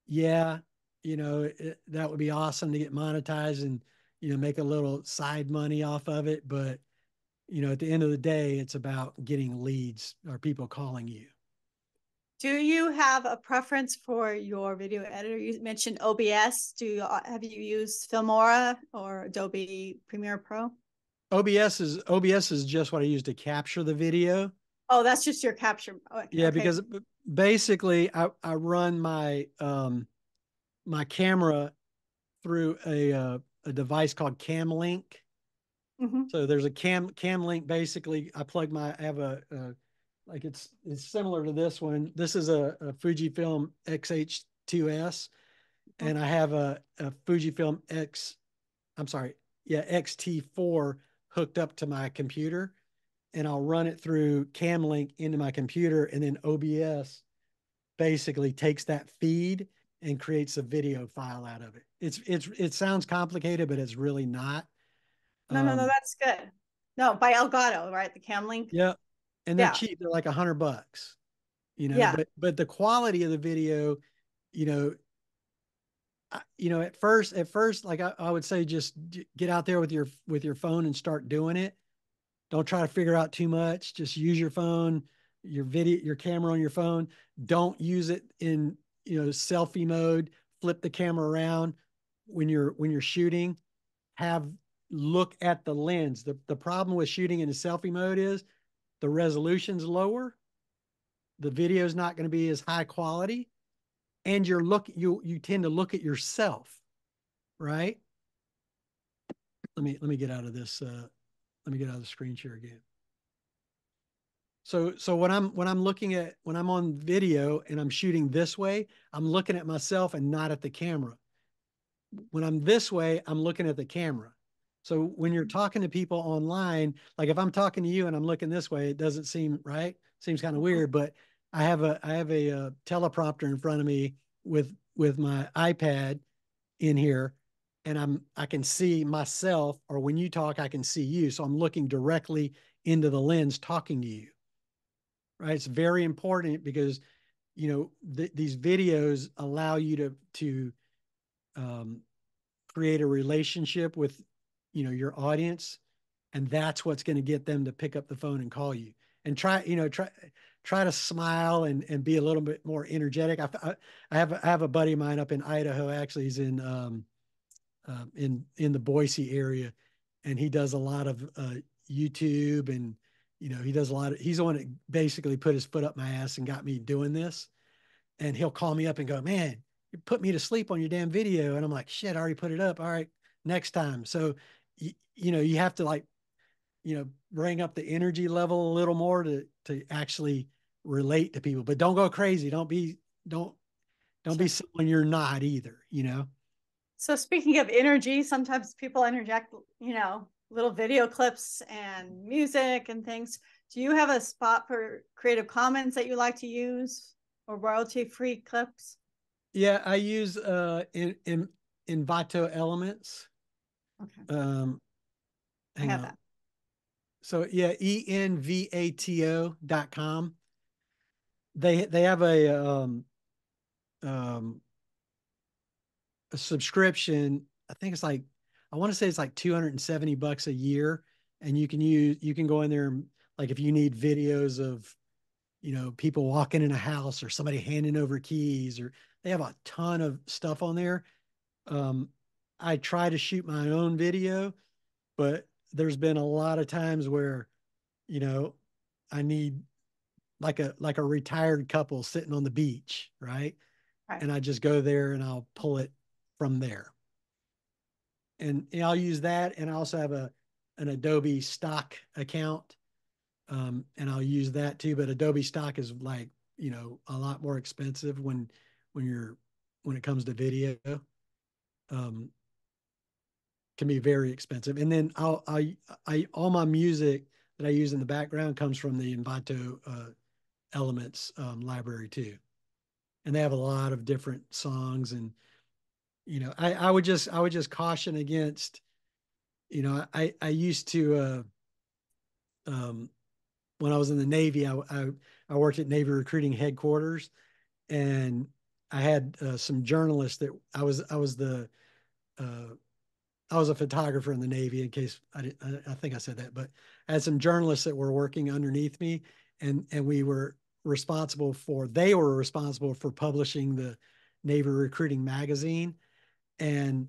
yeah, you know, that would be awesome to get monetized and, you know, make a little side money off of it. But, you know, at the end of the day, it's about getting leads or people calling you. Do you have a preference for your video editor? You mentioned OBS. Have you used Filmora or Adobe Premiere Pro? OBS is just what I use to capture the video. Oh, that's just your capture. Okay, Yeah, okay. because basically I run my my camera through a device called CamLink. Mm-hmm. So there's a CamLink. Basically, I have a like it's similar to this one. This is a Fujifilm X-H2S, and I have a Fujifilm XT4 hooked up to my computer, and I'll run it through CamLink into my computer, and then OBS basically takes that feed and creates a video file out of it. It sounds complicated, but it's really not. No, that's good. No, by Elgato, right? The Cam Link. Yeah, and they're Yeah. cheap. They're like $100, you know. Yeah. But the quality of the video, you know, at first, like I would say, just get out there with your phone and start doing it. Don't try to figure out too much. Just use your phone, your camera on your phone. Don't use it in, you know, selfie mode. Flip the camera around when you're shooting. Look at the lens. The problem with shooting in a selfie mode is the resolution's lower. The video is not going to be as high quality, and you tend to look at yourself, right? Let me get out of this. Let me get out of the screen share again. So when I'm on video and I'm shooting this way, I'm looking at myself and not at the camera. When I'm this way, I'm looking at the camera. So when you're talking to people online, like if I'm talking to you and I'm looking this way, it doesn't seem right. Seems kind of weird, but I have a teleprompter in front of me with my iPad in here, and I can see myself, or when you talk, I can see you. So I'm looking directly into the lens talking to you. Right? It's very important because, you know, these videos allow you to create a relationship with, you know, your audience, and that's what's going to get them to pick up the phone and call you. And try to smile and be a little bit more energetic. I have a buddy of mine up in Idaho. Actually, he's in the Boise area, and he does a lot of YouTube, and, you know, he's the one that basically put his foot up my ass and got me doing this. And he'll call me up and go, "Man, you put me to sleep on your damn video." And I'm like, "Shit, I already put it up. All right, next time. So, you have to like, bring up the energy level a little more to actually relate to people, but don't go crazy. Don't be someone you're not either. So speaking of energy, sometimes people interject, little video clips and music and things. Do you have a spot for Creative Commons that you like to use, or royalty-free clips? Yeah, I use in Envato Elements. Okay. I Hang have on. that. So yeah, envato.com. They have um a subscription. I think it's like, I want to say it's like $270 a year. And you can go in there and, like, if you need videos of, people walking in a house or somebody handing over keys, or they have a ton of stuff on there. Um, I try to shoot my own video, but there's been a lot of times where, you know, I need like a retired couple sitting on the beach, right? Right. And I just go there and I'll pull it from there. And I'll use that. And I also have an Adobe stock account. And I'll use that too. But Adobe stock is like, a lot more expensive when it comes to video. Um, can be very expensive. And then all my music that I use in the background comes from the Envato Elements library too. And they have a lot of different songs. And I would just caution against, I used to um, when I was in the Navy, I worked at Navy recruiting headquarters, and I had some journalists that uh, I was a photographer in the Navy, in case I think I said that, but I had some journalists that were working underneath me, and they were responsible for publishing the Navy recruiting magazine. And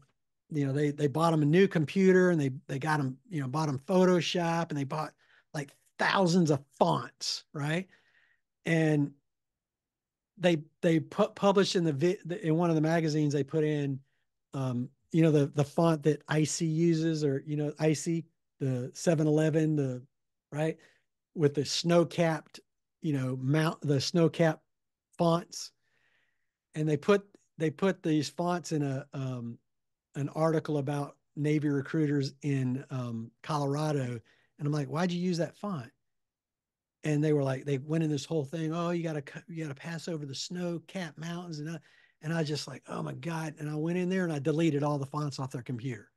they bought them a new computer, and they got them, bought them Photoshop, and they bought like thousands of fonts, right? And they published in one of the magazines, they put in the font that Icy uses, or Icy, the 7-Eleven, the right, with the snow capped, the snow capped fonts. And they put these fonts in an article about Navy recruiters in Colorado. And I'm like, why'd you use that font? And they were like, they went in this whole thing. Oh, you gotta pass over the snow-capped mountains, and I just like, oh my God. And I went in there and I deleted all the fonts off their computer.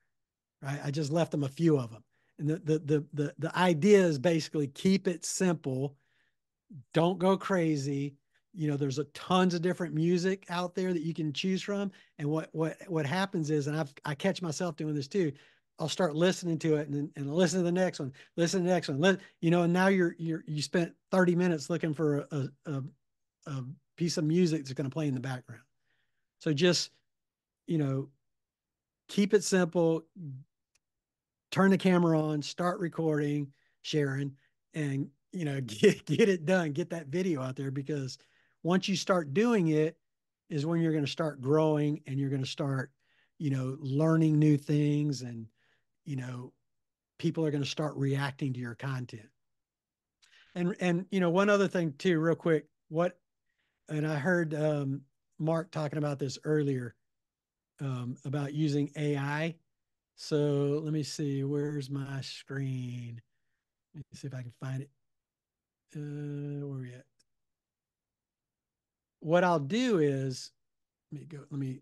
Right, I just left them a few of them. And the idea is basically keep it simple, don't go crazy. There's a tons of different music out there that you can choose from. And what happens is, and I catch myself doing this too, I'll start listening to it, and listen to the next one, listen to the next one. And now you spent 30 minutes looking for a piece of music that's going to play in the background. So just, keep it simple, turn the camera on, start recording, Sharon, and get it done, get that video out there. Because once you start doing it is when you're going to start growing, and you're going to start, learning new things, and people are going to start reacting to your content. And one other thing too, real quick, and I heard Mark talking about this earlier, about using AI. So let me see, where's my screen? Let me see if I can find it. Where are we at? What I'll do is, let me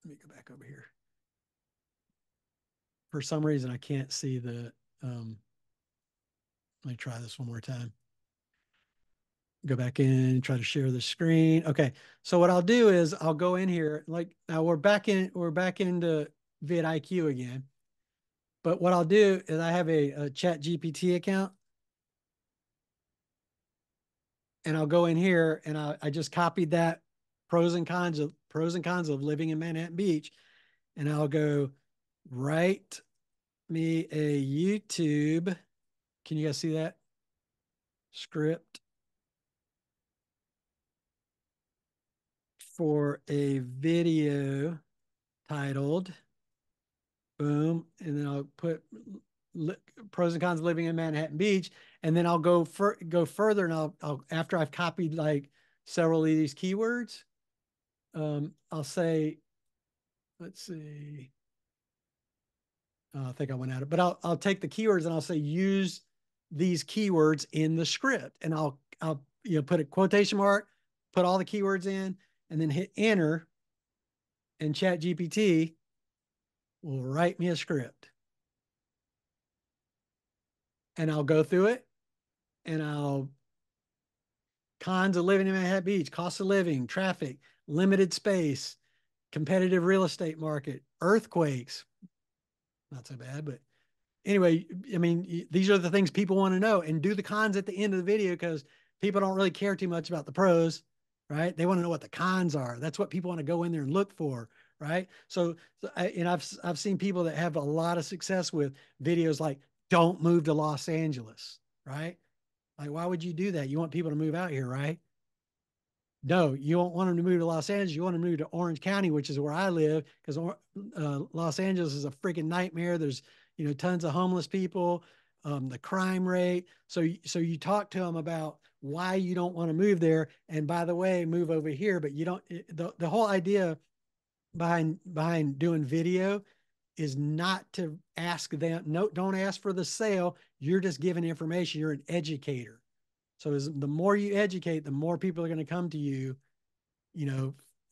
go back over here. For some reason, I can't see let me try this one more time. Go back in, try to share the screen. Okay. So what I'll do is I'll go in here, like, now we're back into vidIQ again. But what I'll do is I have a Chat GPT account, and I'll go in here, and I just copied that pros and cons of living in Manhattan Beach. And I'll go, write me a YouTube. Can you guys see that script for a video titled boom, and then I'll put pros and cons of living in Manhattan Beach, and then I'll go further, and I'll after I've copied like several of these keywords, I'll say, let's see, I think I went at it, but I'll take the keywords and I'll say use these keywords in the script, and I'll put a quotation mark, put all the keywords in, and then hit enter, and ChatGPT will write me a script. And I'll go through it, and I'll cons of living in Manhattan Beach, cost of living, traffic, limited space, competitive real estate market, earthquakes. Not so bad, but anyway, I mean, these are the things people want to know, and do the cons at the end of the video because people don't really care too much about the pros, right? They want to know what the cons are. That's what people want to go in there and look for, right? So I've seen people that have a lot of success with videos like don't move to Los Angeles, right? Like, why would you do that? You want people to move out here, right? No, you don't want them to move to Los Angeles. You want them to move to Orange County, which is where I live, because Los Angeles is a freaking nightmare. There's, tons of homeless people, the crime rate. So you talk to them about why you don't want to move there. And by the way, move over here, but you don't, the whole idea behind doing video is not to ask them. No, don't ask for the sale. You're just giving information. You're an educator. So the more you educate, the more people are going to come to you,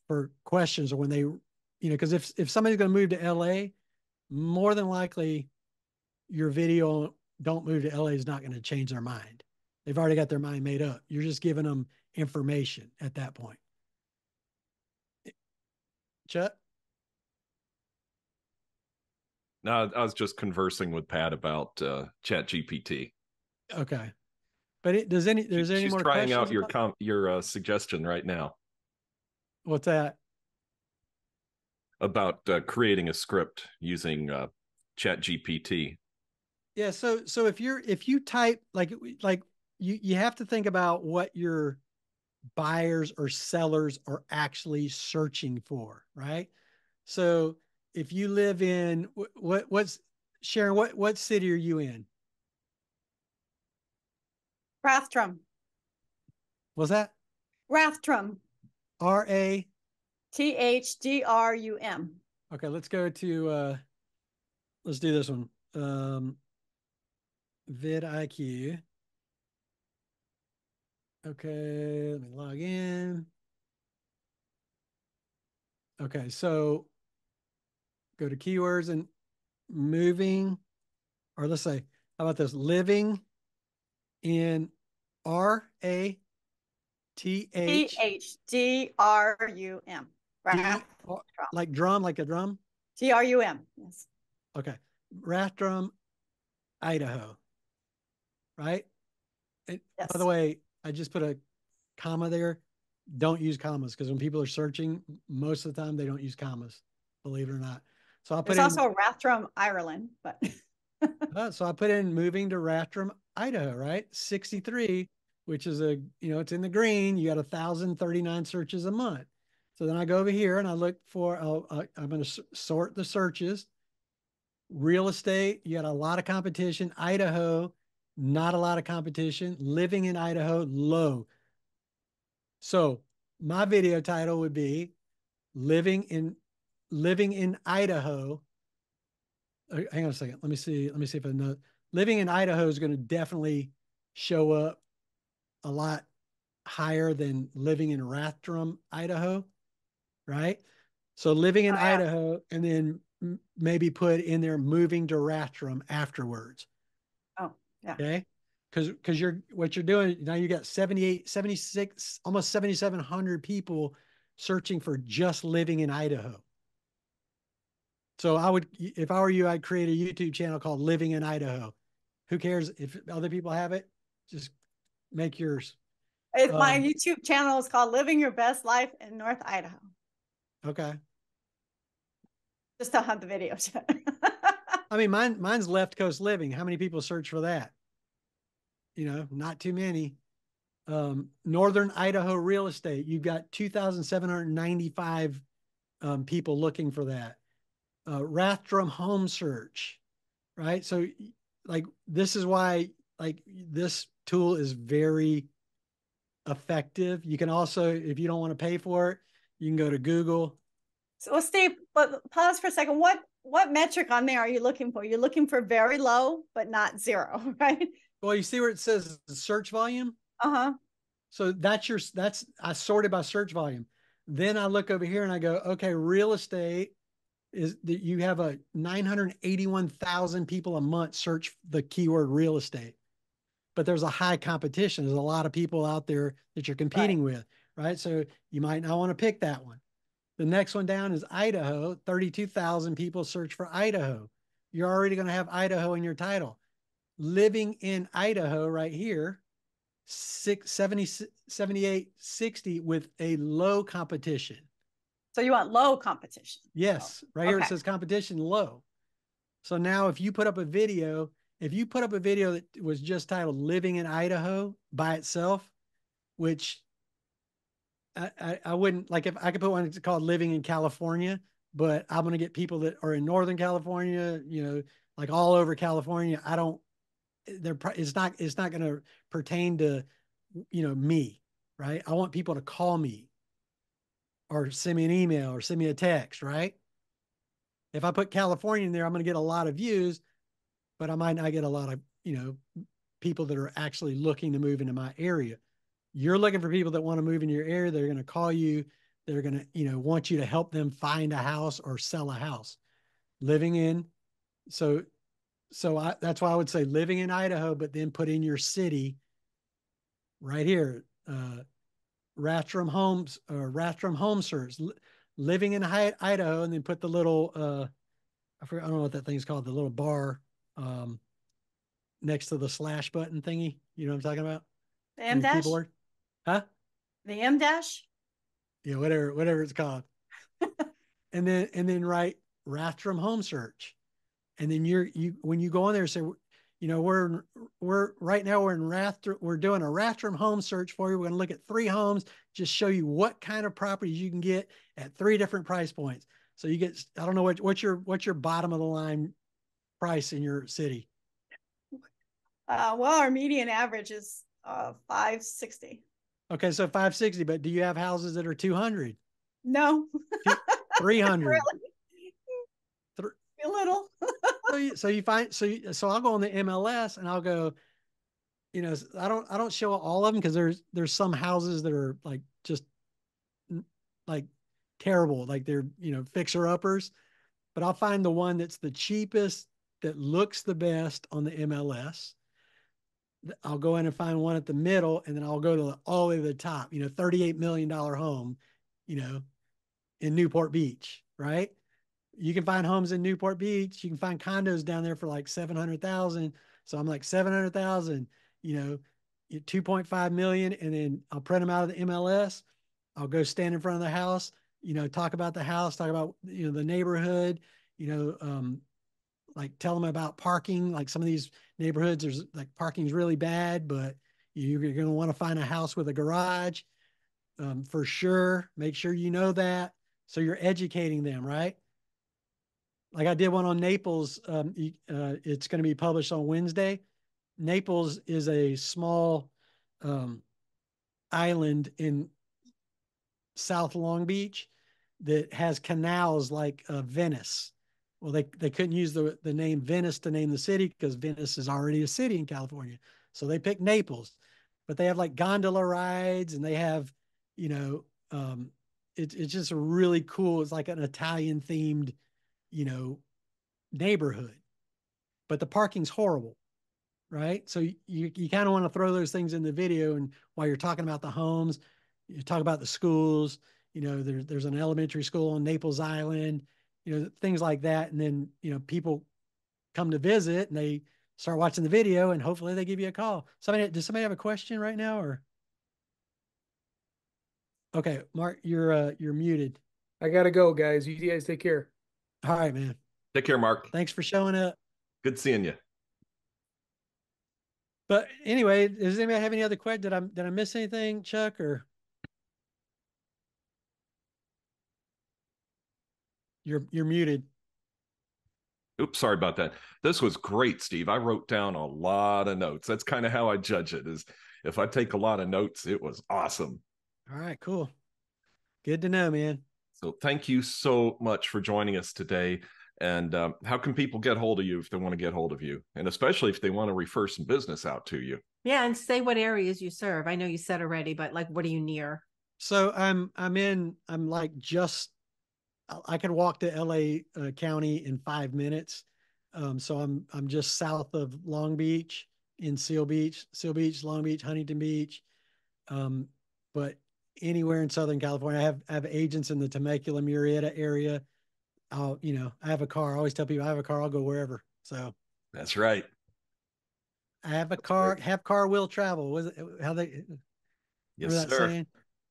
for questions, or when they, because if somebody's going to move to LA, more than likely your video don't move to LA is not going to change their mind. They've already got their mind made up. You're just giving them information at that point. Chuck? No, I was just conversing with Pat about ChatGPT. Okay. But there's any She's more trying out questions your suggestion right now What's that? about creating a script using ChatGPT. Yeah. So if you type like you have to think about what your buyers or sellers are actually searching for, right? So if you live in what's Sharon, what city are you in? Rathdrum. Was that Rathdrum. RA? THDRUM. Okay, let's go to let's do this one. vidIQ. Okay, let me log in. Okay, so go to keywords and moving, or let's say, how about this? Living in RATH THDRUM. like drum, like a drum. TRUM. Yes. Okay, Rathdrum, Idaho. Right. And Yes. by the way, I just put a comma there. Don't use commas, because when people are searching, most of the time they don't use commas, believe it or not. So I'll put There's also Rathdrum, Ireland, but so I put in moving to Rathdrum, Idaho, right? 63, which is it's in the green. You got 1,039 searches a month. So then I go over here and I look for, I'm going to sort the searches. Real estate, you got a lot of competition. Idaho, not a lot of competition. Living in Idaho, low. So my video title would be living in Idaho. Hang on a second. Let me see if I know. Living in Idaho is going to definitely show up a lot higher than living in Rathdrum, Idaho, right? So living in Idaho, and then maybe put in there moving to Rathdrum afterwards. Oh, yeah. Okay. Because what you're doing now, you got 78, 76, almost 7,700 people searching for just living in Idaho. So if I were you, I'd create a YouTube channel called Living in Idaho. Who cares if other people have it? Just make yours. My YouTube channel is called Living Your Best Life in North Idaho. Okay. Just don't have the videos. I mean, mine's Left Coast Living. How many people search for that? Not too many. Northern Idaho real estate. You've got 2,795 people looking for that. Rathdrum home search, right? So like, this is why like this tool is very effective. You can also, if you don't want to pay for it, you can go to Google. So Steve, but pause for a second. What metric on there are you looking for? You're looking for very low, but not zero, right? Well, you see where it says search volume? Uh-huh. So that's I sorted by search volume. Then I look over here and I go, okay, real estate is that you have a 981,000 people a month search the keyword real estate. But there's a high competition. There's a lot of people out there that you're competing with, right? So you might not want to pick that one. The next one down is Idaho. 32,000 people search for Idaho. You're already going to have Idaho in your title. Living in Idaho right here, 70, 78, 60 with a low competition. So you want low competition? Yes, right here it says competition low. So now if you put up a video, that was just titled Living in Idaho by itself, which I wouldn't, like, if I could put one that's called Living in California, but I'm going to get people that are in Northern California, like all over California. It's not going to pertain to, me, right? I want people to call me or send me an email or send me a text, right? If I put California in there, I'm going to get a lot of views, but I might not get a lot of, people that are actually looking to move into my area. You're looking for people that want to move into your area. They're going to call you. They're going to, want you to help them find a house or sell a house. Living in. So that's why I would say living in Idaho, but then put in your city right here. Rathdrum Homes or Rathdrum Home Search, living in Idaho, and then put the little, I don't know what that thing's called, the little bar next to the slash button thingy. You know what I'm talking about? The M dash? Keyboard? Huh? The M dash? Yeah, whatever it's called. and then write Rathdrum Home Search. And then when you go on there and say, we're right now we're doing a Rathdrum home search for you. We're going to look at 3 homes, just show you what kind of properties you can get at 3 different price points. So you get, I don't know what's your bottom of the line price in your city. Well, our median average is 560. Okay, so 560, but do you have houses that are 200? No. 300. Really? A little. So I'll go on the MLS and I'll go, I don't show all of them because there's some houses that are like just like terrible, like they're, fixer uppers, but I'll find the one that's the cheapest, that looks the best on the MLS. I'll go in and find one at the middle, and then I'll go to all the way to the top, $38 million home, in Newport Beach, right? You can find homes in Newport Beach. You can find condos down there for like 700,000. So I'm like 700,000, 2.5 million. And then I'll print them out of the MLS. I'll go stand in front of the house, talk about the house, talk about, the neighborhood, like tell them about parking. Like some of these neighborhoods, there's like parking's really bad, but you're going to want to find a house with a garage for sure. Make sure you know that. So you're educating them, right? Like I did one on Naples. It's going to be published on Wednesday. Naples is a small island in South Long Beach that has canals like Venice. Well, they couldn't use the name Venice to name the city because Venice is already a city in California. So they picked Naples, but they have like gondola rides and they have, it's just a really cool, it's like an Italian themed, neighborhood, but the parking's horrible, right? So you kind of want to throw those things in the video, and while you're talking about the homes, you talk about the schools, there's an elementary school on Naples Island, things like that. And then, people come to visit and they start watching the video and hopefully they give you a call. Does somebody have a question right now or? Okay, Mark, you're muted. I gotta go, guys. You guys take care. All right, man. Take care, Mark. Thanks for showing up. Good seeing you. But anyway, does anybody have any other questions? Did I miss anything, Chuck, or? You're muted. Oops, sorry about that. This was great, Steve. I wrote down a lot of notes. That's kind of how I judge it, is if I take a lot of notes, it was awesome. All right, cool. Good to know, man. So thank you so much for joining us today. And how can people get hold of you if they want to get hold of you? And especially if they want to refer some business out to you. Yeah, and say what areas you serve. I know you said already, but like, what are you near? So I'm like just, I can walk to LA County in 5 minutes. So I'm just south of Long Beach, in Seal Beach, Long Beach, Huntington Beach. But anywhere in Southern California, I have agents in the Temecula, Murrieta area. I have a car. I always tell people I have a car. I'll go wherever. So That's right. I have a car. Have car will travel. Was it how they? Yes, Remember that sir. saying?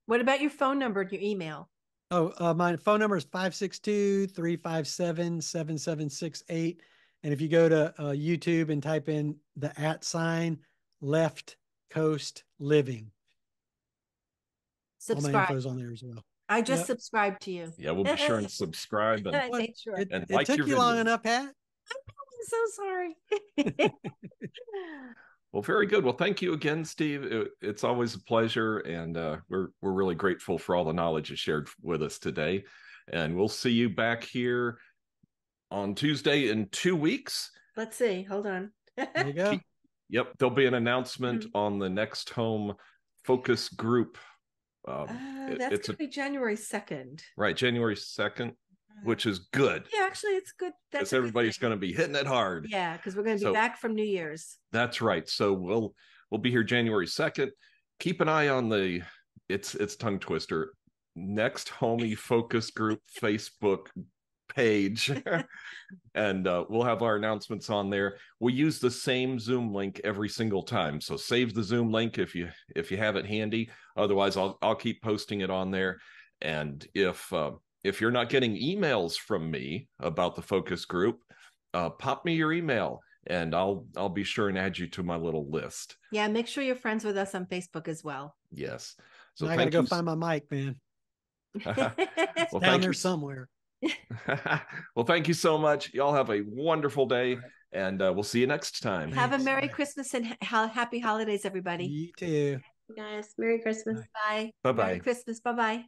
What about your phone number and your email? Oh, my phone number is 562-357-7768. And if you go to YouTube and type in the @ Left Coast Living, all my Subscribe. info's on there as well. I just Yep. subscribed to you. Yeah, we'll be sure and subscribe. And I made sure. And It like took your you long videos. enough, Pat. I'm so sorry. Well, very good. Well, thank you again, Steve. It's always a pleasure, and we're really grateful for all the knowledge you shared with us today. And we'll see you back here on Tuesday in 2 weeks. Let's see. Hold on. There you go. Yep, there'll be an announcement on the Next Home focus group. That's It's going to be January 2nd. right, January 2nd, which is good. Yeah, actually, it's good. That's Because everybody's going to be hitting it hard. Yeah, because we're going to be So- back from New Year's. That's right. So we'll be here January 2nd. Keep an eye on the it's tongue twister. Next Homie Focus Group Facebook page. And we'll have our announcements on there. We use the same Zoom link every single time. So save the Zoom link if you have it handy. Otherwise, I'll keep posting it on there. And if you're not getting emails from me about the focus group, pop me your email and I'll be sure and add you to my little list. Yeah, make sure you're friends with us on Facebook as well. Yes. So I got to go find my mic, man. Well, Down there somewhere. Well, thank you so much. Y'all have a wonderful day, and we'll see you next time. Have a Thanks. Merry Christmas and happy holidays, everybody. You too. Guys, Merry Christmas. Bye. Bye-bye. Merry Christmas. Bye-bye.